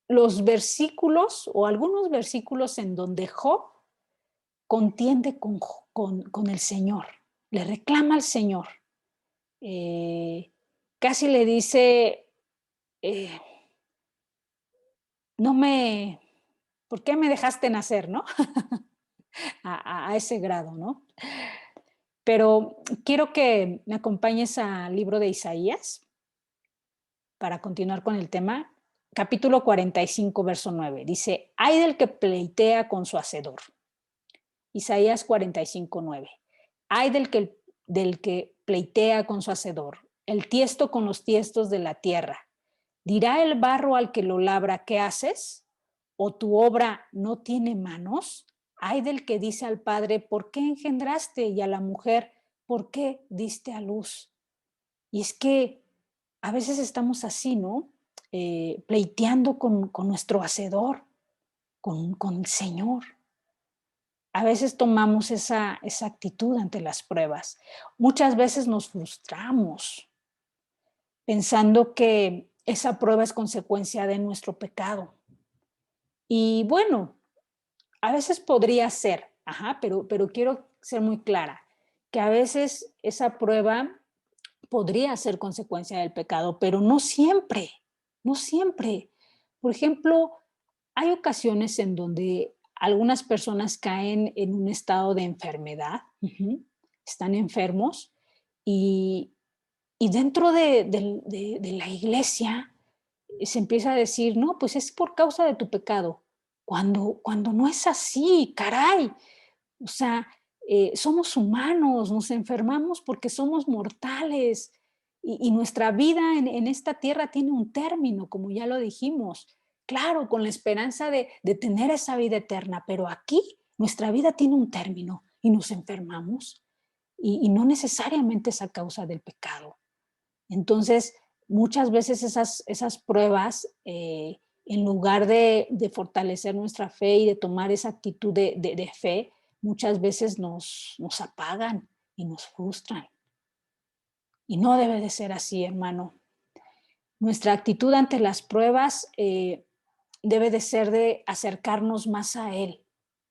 los versículos o algunos versículos en donde Job contiende con el Señor, le reclama al Señor. Casi le dice, ¿por qué me dejaste nacer, no? a ese grado, ¿no? Pero quiero que me acompañes al libro de Isaías para continuar con el tema. Capítulo 45, verso 9. Dice, ay del que pleitea con su hacedor. Isaías 45, 9. Ay del que pleitea con su hacedor, el tiesto con los tiestos de la tierra. ¿Dirá el barro al que lo labra, qué haces? ¿O tu obra no tiene manos? Ay del que dice al padre, ¿por qué engendraste? Y a la mujer, ¿por qué diste a luz? Y es que a veces estamos así, ¿no? Pleiteando con nuestro hacedor, con el Señor. A veces tomamos esa actitud ante las pruebas. Muchas veces nos frustramos pensando que esa prueba es consecuencia de nuestro pecado. Y bueno, a veces podría ser, pero quiero ser muy clara, que a veces esa prueba podría ser consecuencia del pecado, pero no siempre, no siempre. Por ejemplo, hay ocasiones en donde algunas personas caen en un estado de enfermedad, están enfermos y, dentro de la iglesia se empieza a decir, no, pues es por causa de tu pecado, cuando no es así, caray. O sea, somos humanos, nos enfermamos porque somos mortales y nuestra vida en esta tierra tiene un término, como ya lo dijimos. Claro, con la esperanza de tener esa vida eterna, pero aquí nuestra vida tiene un término y nos enfermamos y no necesariamente es a causa del pecado. Entonces, muchas veces esas pruebas, en lugar de fortalecer nuestra fe y de tomar esa actitud de fe, muchas veces nos apagan y nos frustran. Y no debe de ser así, hermano. Nuestra actitud ante las pruebas debe de ser de acercarnos más a Él.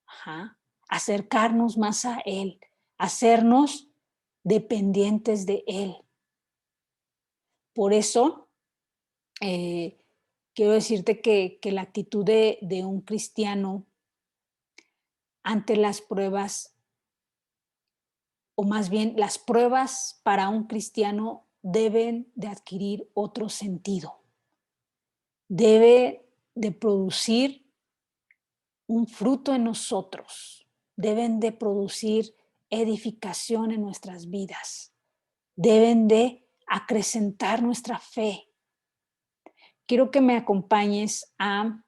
Ajá. Acercarnos más a Él, hacernos dependientes de Él. Por eso, quiero decirte que la actitud de un cristiano ante las pruebas, o más bien las pruebas para un cristiano deben de adquirir otro sentido. Debe de producir un fruto en nosotros. Deben de producir edificación en nuestras vidas. Deben de acrecentar nuestra fe. Quiero que me acompañes a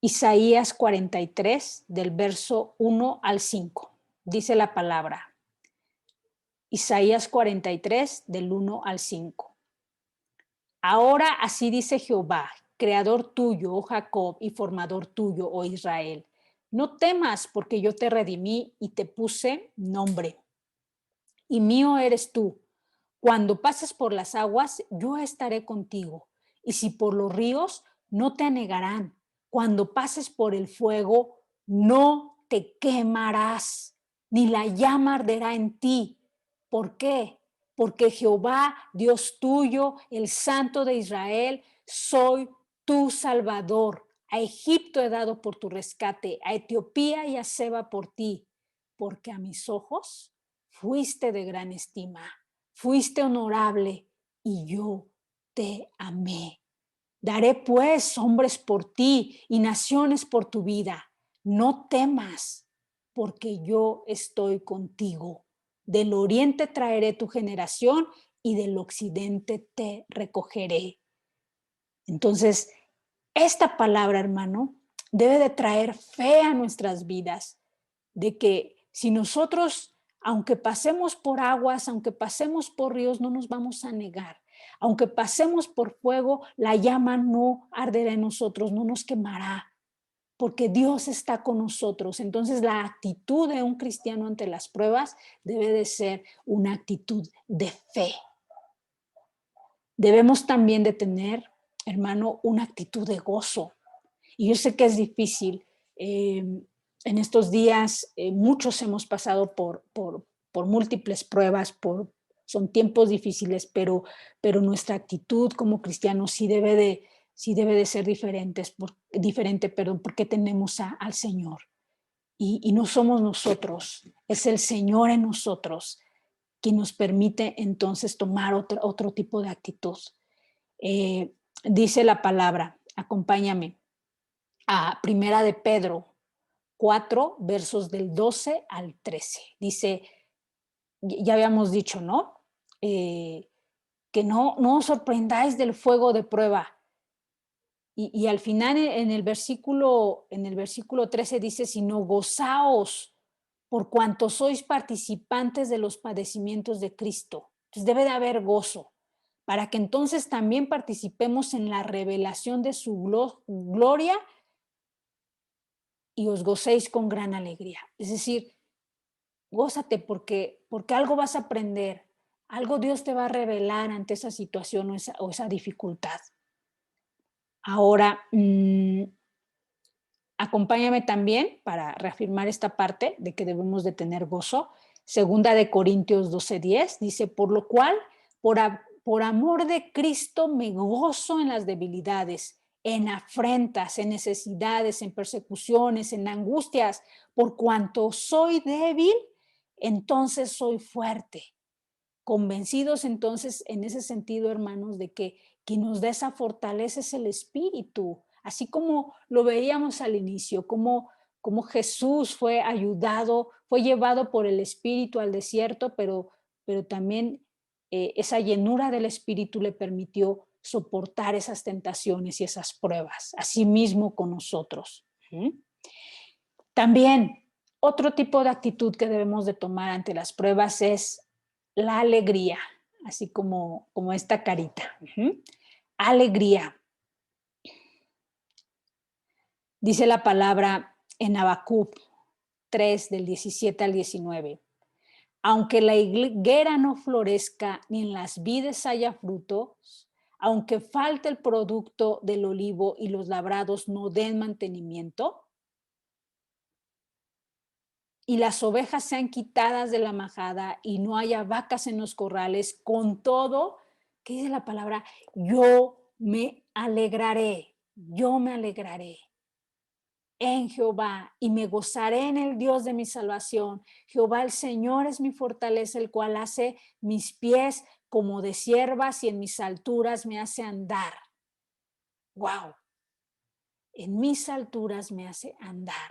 Isaías 43, del verso 1 al 5. Dice la palabra. Isaías 43, del 1 al 5. Ahora así dice Jehová, creador tuyo, oh Jacob, y formador tuyo, oh Israel. No temas, porque yo te redimí y te puse nombre. Y mío eres tú. Cuando pases por las aguas, yo estaré contigo. Y si por los ríos, no te anegarán. Cuando pases por el fuego, no te quemarás, ni la llama arderá en ti. ¿Por qué? Porque Jehová, Dios tuyo, el Santo de Israel, soy tu Salvador. A Egipto he dado por tu rescate, a Etiopía y a Seba por ti, porque a mis ojos fuiste de gran estima, fuiste honorable y yo te amé. Daré pues hombres por ti y naciones por tu vida. No temas, porque yo estoy contigo. Del oriente traeré tu generación y del occidente te recogeré. Entonces, esta palabra, hermano, debe de traer fe a nuestras vidas, de que si nosotros, aunque pasemos por aguas, aunque pasemos por ríos, no nos vamos a negar. Aunque pasemos por fuego, la llama no arderá en nosotros, no nos quemará, porque Dios está con nosotros. Entonces, la actitud de un cristiano ante las pruebas debe de ser una actitud de fe. Debemos también de tener, hermano, una actitud de gozo. Y yo sé que es difícil. En estos días muchos hemos pasado por múltiples pruebas, son tiempos difíciles, pero nuestra actitud como cristianos sí debe de ser diferente, porque tenemos al Señor. Y no somos nosotros, es el Señor en nosotros quien nos permite entonces tomar otro tipo de actitud. Dice la palabra, acompáñame a Primera de Pedro 4, versos del 12 al 13. Dice, ya habíamos dicho, ¿no? Que no os sorprendáis del fuego de prueba. Y al final en el versículo 13 dice, sino gozaos por cuanto sois participantes de los padecimientos de Cristo. Entonces debe de haber gozo, para que entonces también participemos en la revelación de su gloria y os gocéis con gran alegría. Es decir, gózate porque algo vas a aprender, algo Dios te va a revelar ante esa situación o esa dificultad. Ahora, acompáñame también para reafirmar esta parte de que debemos de tener gozo. Segunda de Corintios 12:10 dice, por lo cual, por amor de Cristo me gozo en las debilidades, en afrentas, en necesidades, en persecuciones, en angustias, por cuanto soy débil, entonces soy fuerte. Convencidos entonces en ese sentido, hermanos, de que quien nos da esa fortaleza es el Espíritu, así como lo veíamos al inicio, como Jesús fue ayudado, fue llevado por el Espíritu al desierto, pero también esa llenura del Espíritu le permitió soportar esas tentaciones y esas pruebas, así mismo con nosotros. También otro tipo de actitud que debemos de tomar ante las pruebas es la alegría, así como esta carita. Alegría. Dice la palabra en Habacuc 3, del 17 al 19. Aunque la higuera no florezca, ni en las vides haya frutos, aunque falte el producto del olivo y los labrados no den mantenimiento, y las ovejas sean quitadas de la majada y no haya vacas en los corrales, con todo, ¿qué dice la palabra? Yo me alegraré en Jehová y me gozaré en el Dios de mi salvación. Jehová el Señor es mi fortaleza, el cual hace mis pies como de ciervas y en mis alturas me hace andar. ¡Wow! En mis alturas me hace andar.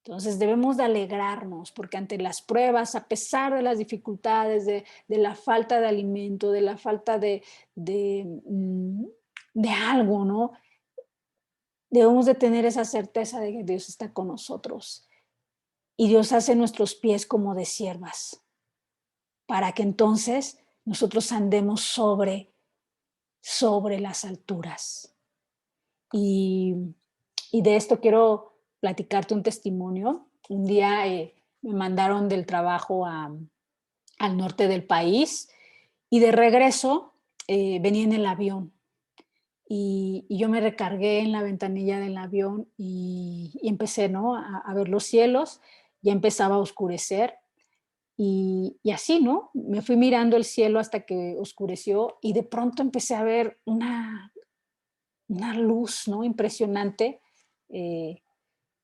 Entonces debemos de alegrarnos porque ante las pruebas, a pesar de las dificultades, de la falta de alimento, de la falta de algo, ¿no? Debemos de tener esa certeza de que Dios está con nosotros y Dios hace nuestros pies como de siervas para que entonces nosotros andemos sobre las alturas. Y de esto quiero platicarte un testimonio. Un día me mandaron del trabajo al norte del país y de regreso venía en el avión y yo me recargué en la ventanilla del avión y empecé, ¿no?, a ver los cielos. Ya empezaba a oscurecer y así, ¿no? Me fui mirando el cielo hasta que oscureció y de pronto empecé a ver una luz, ¿no?, impresionante. eh,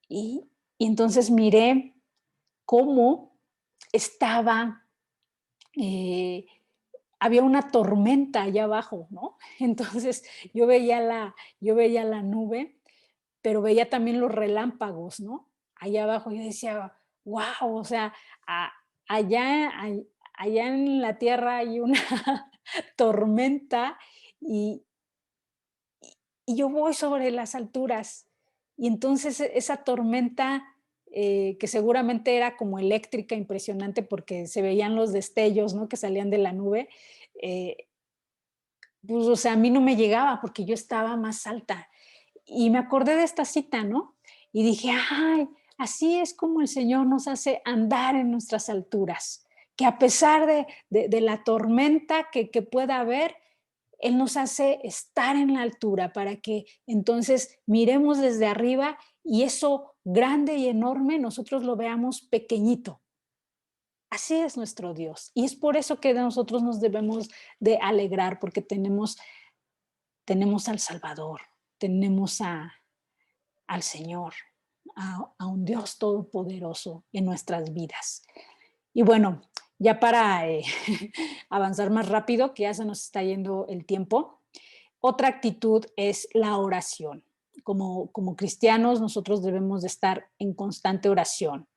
y, y entonces miré cómo estaba, eh, había una tormenta allá abajo, ¿no? Entonces yo veía la nube, pero veía también los relámpagos, ¿no? Allá abajo yo decía, wow, o sea, a- allá, allá en la tierra hay una tormenta y, y yo voy sobre las alturas. Y entonces esa tormenta, que seguramente era como eléctrica, impresionante, porque se veían los destellos, ¿no?, que salían de la nube, eh, pues, o sea, a mí no me llegaba porque yo estaba más alta. Y me acordé de esta cita, ¿no? Y dije, ay, así es como el Señor nos hace andar en nuestras alturas, que a pesar de la tormenta que pueda haber, Él nos hace estar en la altura para que entonces miremos desde arriba y eso grande y enorme nosotros lo veamos pequeñito. Así es nuestro Dios. Y es por eso que nosotros nos debemos de alegrar, porque tenemos al Salvador, tenemos al Señor, a un Dios todopoderoso en nuestras vidas. Y bueno, ya para avanzar más rápido, que ya se nos está yendo el tiempo, otra actitud es la oración. Como cristianos, nosotros debemos de estar en constante oración.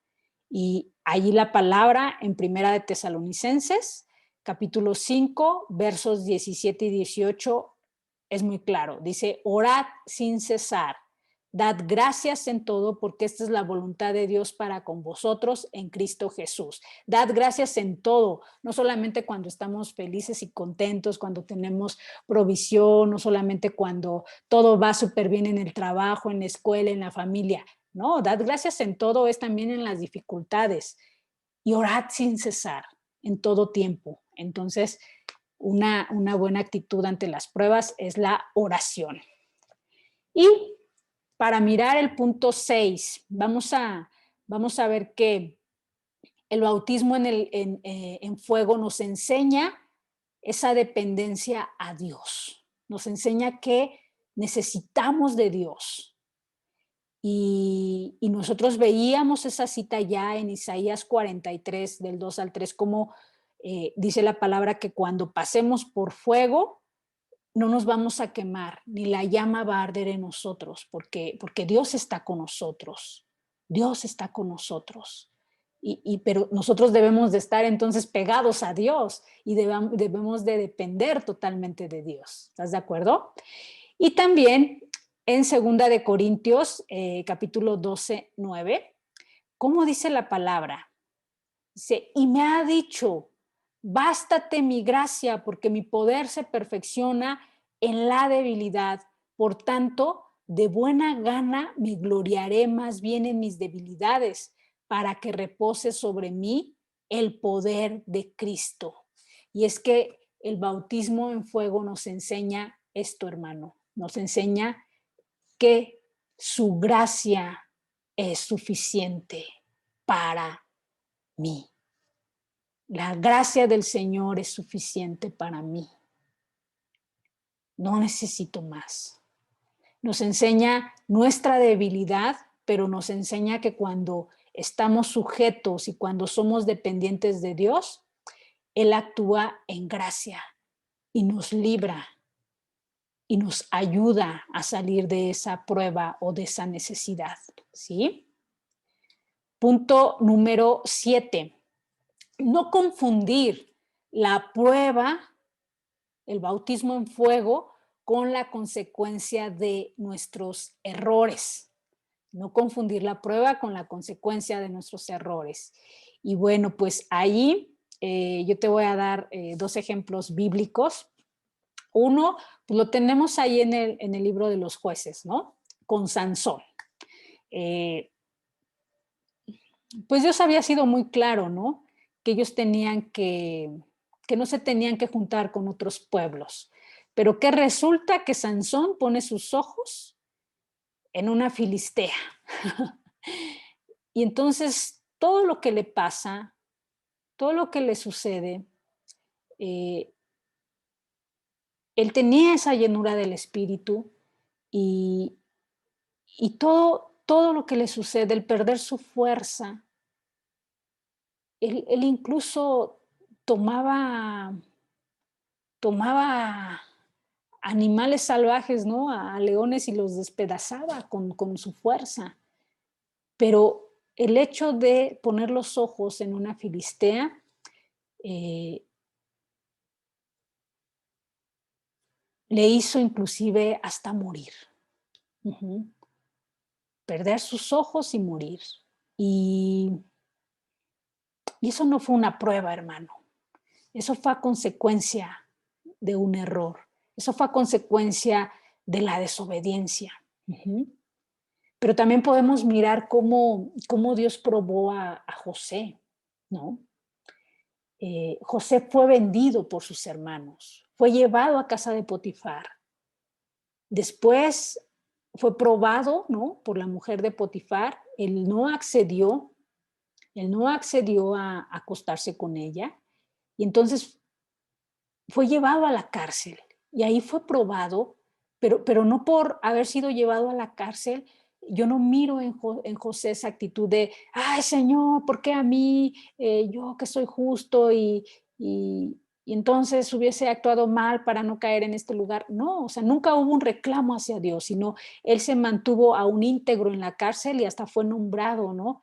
Y allí la palabra en Primera de Tesalonicenses, capítulo 5, versos 17 y 18, es muy claro. Dice, orad sin cesar, dad gracias en todo, porque esta es la voluntad de Dios para con vosotros en Cristo Jesús. Dad gracias en todo, no solamente cuando estamos felices y contentos, cuando tenemos provisión, no solamente cuando todo va súper bien en el trabajo, en la escuela, en la familia. No, dad gracias en todo, es también en las dificultades. Y orad sin cesar, en todo tiempo. Entonces, una buena actitud ante las pruebas es la oración. Y para mirar el punto 6, vamos a ver que el bautismo en fuego nos enseña esa dependencia a Dios. Nos enseña que necesitamos de Dios. Y nosotros veíamos esa cita ya en Isaías 43, del 2 al 3, como dice la palabra que cuando pasemos por fuego, no nos vamos a quemar, ni la llama va a arder en nosotros, porque Dios está con nosotros. Dios está con nosotros. Pero nosotros debemos de estar entonces pegados a Dios y debemos de depender totalmente de Dios. ¿Estás de acuerdo? Y también en Segunda de Corintios, capítulo 12, 9, ¿cómo dice la palabra? Dice, y me ha dicho, bástate mi gracia, porque mi poder se perfecciona en la debilidad. Por tanto, de buena gana me gloriaré más bien en mis debilidades, para que repose sobre mí el poder de Cristo. Y es que el bautismo en fuego nos enseña esto, hermano. Nos enseña que su gracia es suficiente para mí. La gracia del Señor es suficiente para mí. No necesito más. Nos enseña nuestra debilidad, pero nos enseña que cuando estamos sujetos y cuando somos dependientes de Dios, Él actúa en gracia y nos libra y nos ayuda a salir de esa prueba o de esa necesidad, ¿sí? Punto número 7. No confundir la prueba, el bautismo en fuego, con la consecuencia de nuestros errores. No confundir la prueba con la consecuencia de nuestros errores. Y bueno, pues ahí yo te voy a dar 2 ejemplos bíblicos. Uno, pues lo tenemos ahí en el libro de los jueces, ¿no? Con Sansón. Pues Dios había sido muy claro, ¿no? Que ellos tenían que no se tenían que juntar con otros pueblos. Pero que resulta que Sansón pone sus ojos en una filistea. Y entonces todo lo que le pasa, todo lo que le sucede, eh, él tenía esa llenura del Espíritu y, y todo lo que le sucede, el perder su fuerza, él incluso tomaba animales salvajes, ¿no? A leones y los despedazaba con su fuerza. Pero el hecho de poner los ojos en una filistea le hizo inclusive hasta morir. Uh-huh. Perder sus ojos y morir. Y eso no fue una prueba, hermano. Eso fue a consecuencia de un error. Eso fue a consecuencia de la desobediencia. Uh-huh. Pero también podemos mirar cómo Dios probó a José, ¿no? José fue vendido por sus hermanos, fue llevado a casa de Potifar. Después fue probado, ¿no? Por la mujer de Potifar. Él no accedió a acostarse con ella. Y entonces fue llevado a la cárcel. Y ahí fue probado, pero no por haber sido llevado a la cárcel. Yo no miro en José esa actitud de, ay Señor, ¿por qué a mí? Yo que soy justo y entonces hubiese actuado mal para no caer en este lugar. No, o sea, nunca hubo un reclamo hacia Dios, sino él se mantuvo aún íntegro en la cárcel y hasta fue nombrado, ¿no?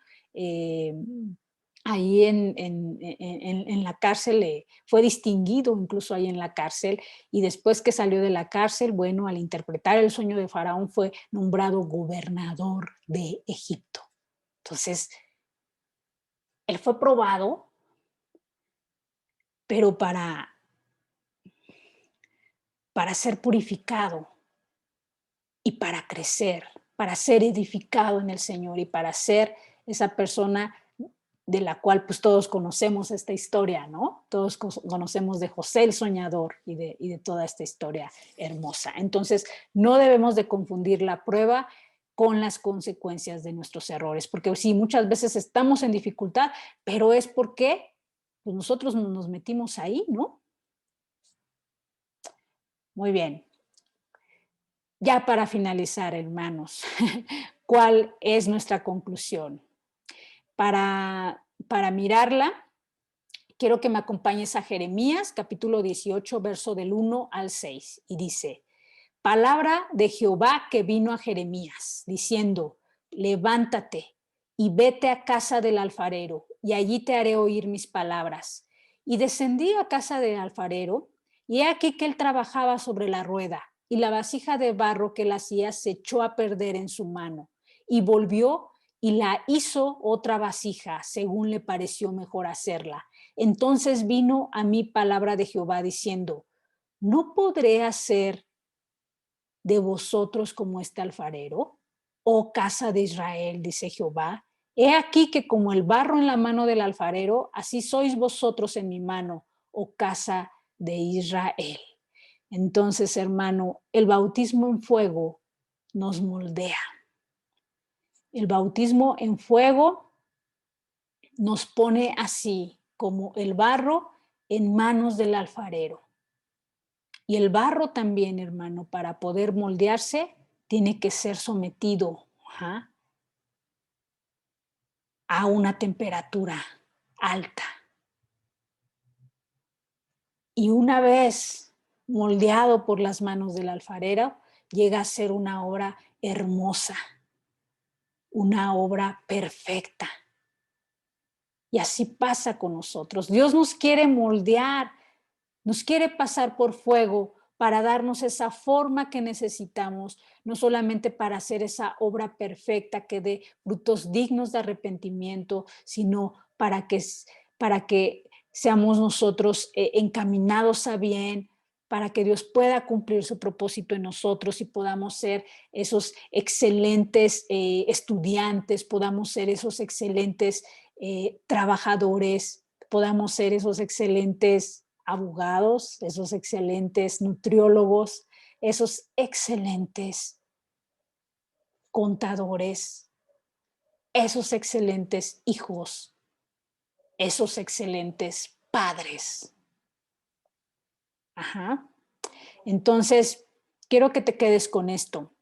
Ahí en la cárcel, fue distinguido incluso ahí en la cárcel, y después que salió de la cárcel, bueno, al interpretar el sueño de Faraón fue nombrado gobernador de Egipto. Entonces, él fue probado, pero para ser purificado y para crecer, para ser edificado en el Señor y para ser esa persona de la cual pues todos conocemos esta historia, ¿no? Todos conocemos de José el soñador y de toda esta historia hermosa. Entonces, no debemos de confundir la prueba con las consecuencias de nuestros errores, porque sí, muchas veces estamos en dificultad, pero es porque pues, nosotros nos metimos ahí, ¿no? Muy bien. Ya para finalizar, hermanos, ¿cuál es nuestra conclusión? Para mirarla, quiero que me acompañes a Jeremías, capítulo 18, verso del 1 al 6, y dice, palabra de Jehová que vino a Jeremías, diciendo, levántate y vete a casa del alfarero, y allí te haré oír mis palabras. Y descendí a casa del alfarero, y he aquí que él trabajaba sobre la rueda, y la vasija de barro que él hacía se echó a perder en su mano, y volvió y la hizo otra vasija, según le pareció mejor hacerla. Entonces vino a mí palabra de Jehová diciendo, ¿no podré hacer de vosotros como este alfarero? Oh casa de Israel, dice Jehová, He aquí que como el barro en la mano del alfarero, así sois vosotros en mi mano, oh casa de Israel. Entonces, hermano, el bautismo en fuego nos moldea. El bautismo en fuego nos pone así, como el barro en manos del alfarero. Y el barro también, hermano, para poder moldearse, tiene que ser sometido a una temperatura alta. Y una vez moldeado por las manos del alfarero, llega a ser una obra hermosa, una obra perfecta. Y así pasa con nosotros. Dios nos quiere moldear, nos quiere pasar por fuego para darnos esa forma que necesitamos, no solamente para hacer esa obra perfecta que dé frutos dignos de arrepentimiento, sino para que seamos nosotros encaminados a bien, para que Dios pueda cumplir su propósito en nosotros y podamos ser esos excelentes estudiantes, podamos ser esos excelentes trabajadores, podamos ser esos excelentes abogados, esos excelentes nutriólogos, esos excelentes contadores, esos excelentes hijos, esos excelentes padres. Ajá. Entonces, quiero que te quedes con esto,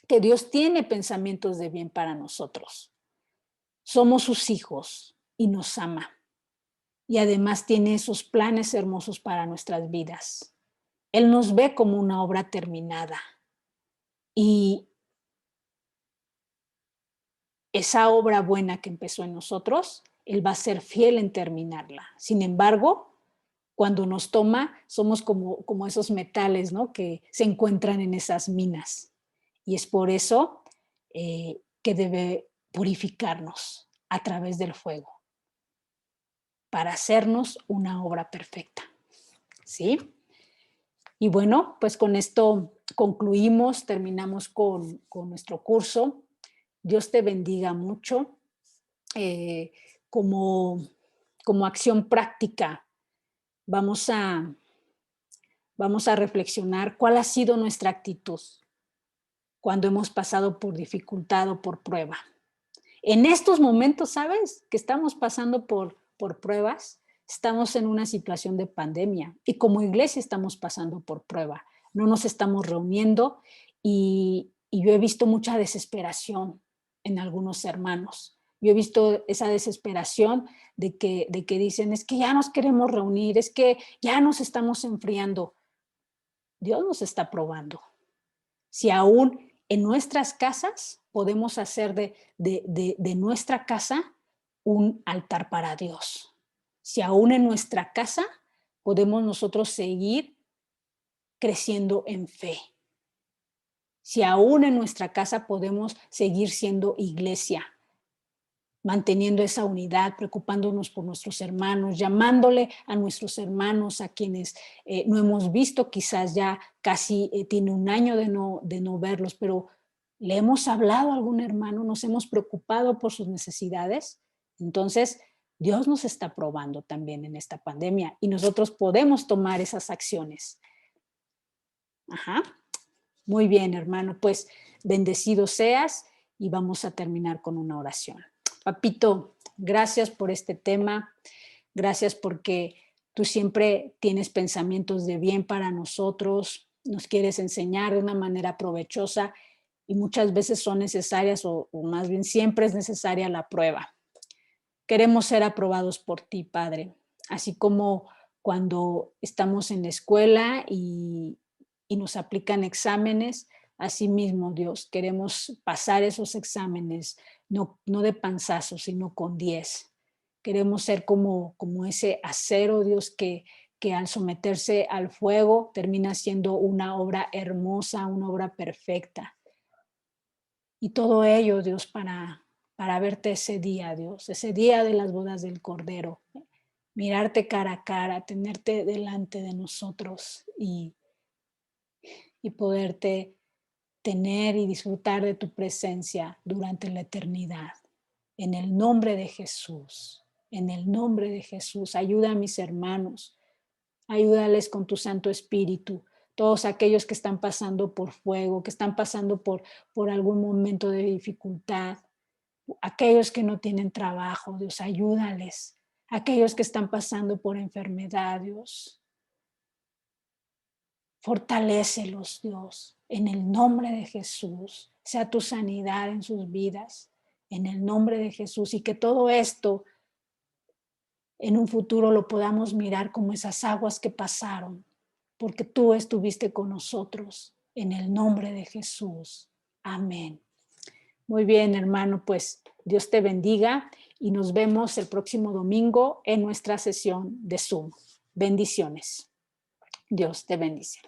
que Dios tiene pensamientos de bien para nosotros. Somos sus hijos y nos ama. Y además tiene esos planes hermosos para nuestras vidas. Él nos ve como una obra terminada. Y esa obra buena que empezó en nosotros, Él va a ser fiel en terminarla. Sin embargo, cuando nos toma, somos como esos metales, ¿no? Que se encuentran en esas minas. Y es por eso que debe purificarnos a través del fuego, para hacernos una obra perfecta. ¿Sí? Y bueno, pues con esto concluimos, terminamos con nuestro curso. Dios te bendiga mucho. Eh, como, como acción práctica, vamos a, vamos a reflexionar cuál ha sido nuestra actitud cuando hemos pasado por dificultad o por prueba. En estos momentos, ¿sabes? Que estamos pasando por pruebas, estamos en una situación de pandemia y como iglesia estamos pasando por prueba. No nos estamos reuniendo y yo he visto mucha desesperación en algunos hermanos. Yo he visto esa desesperación de que dicen, es que ya nos queremos reunir, es que ya nos estamos enfriando. Dios nos está probando. Si aún en nuestras casas podemos hacer de nuestra casa un altar para Dios. Si aún en nuestra casa podemos nosotros seguir creciendo en fe. Si aún en nuestra casa podemos seguir siendo iglesia, manteniendo esa unidad, preocupándonos por nuestros hermanos, llamándole a nuestros hermanos a quienes no hemos visto, quizás ya casi tiene un año de no verlos, pero ¿le hemos hablado a algún hermano? ¿Nos hemos preocupado por sus necesidades? Entonces, Dios nos está probando también en esta pandemia y nosotros podemos tomar esas acciones. Ajá. Muy bien, hermano, pues bendecido seas y vamos a terminar con una oración. Papito, gracias por este tema, gracias porque tú siempre tienes pensamientos de bien para nosotros, nos quieres enseñar de una manera provechosa y muchas veces son necesarias o más bien siempre es necesaria la prueba. Queremos ser aprobados por ti, Padre, así como cuando estamos en la escuela y nos aplican exámenes, así mismo, Dios, queremos pasar esos exámenes, no de panzazo, sino con 10. Queremos ser como ese acero, Dios, que al someterse al fuego termina siendo una obra hermosa, una obra perfecta. Y todo ello, Dios, para verte ese día, Dios, ese día de las bodas del Cordero, mirarte cara a cara, tenerte delante de nosotros y poderte tener y disfrutar de tu presencia durante la eternidad. en el nombre de Jesús, en el nombre de Jesús. Ayuda a mis hermanos, ayúdales con tu Santo Espíritu. Todos aquellos que están pasando por fuego, que están pasando por algún momento de dificultad, aquellos que no tienen trabajo, Dios, ayúdales. Aquellos que están pasando por enfermedad, Dios, fortalécelos, Dios, en el nombre de Jesús. Sea tu sanidad en sus vidas, en el nombre de Jesús, y que todo esto en un futuro lo podamos mirar como esas aguas que pasaron, porque tú estuviste con nosotros, en el nombre de Jesús. Amén. Muy bien, hermano, pues Dios te bendiga y nos vemos el próximo domingo en nuestra sesión de Zoom. Bendiciones. Dios te bendice.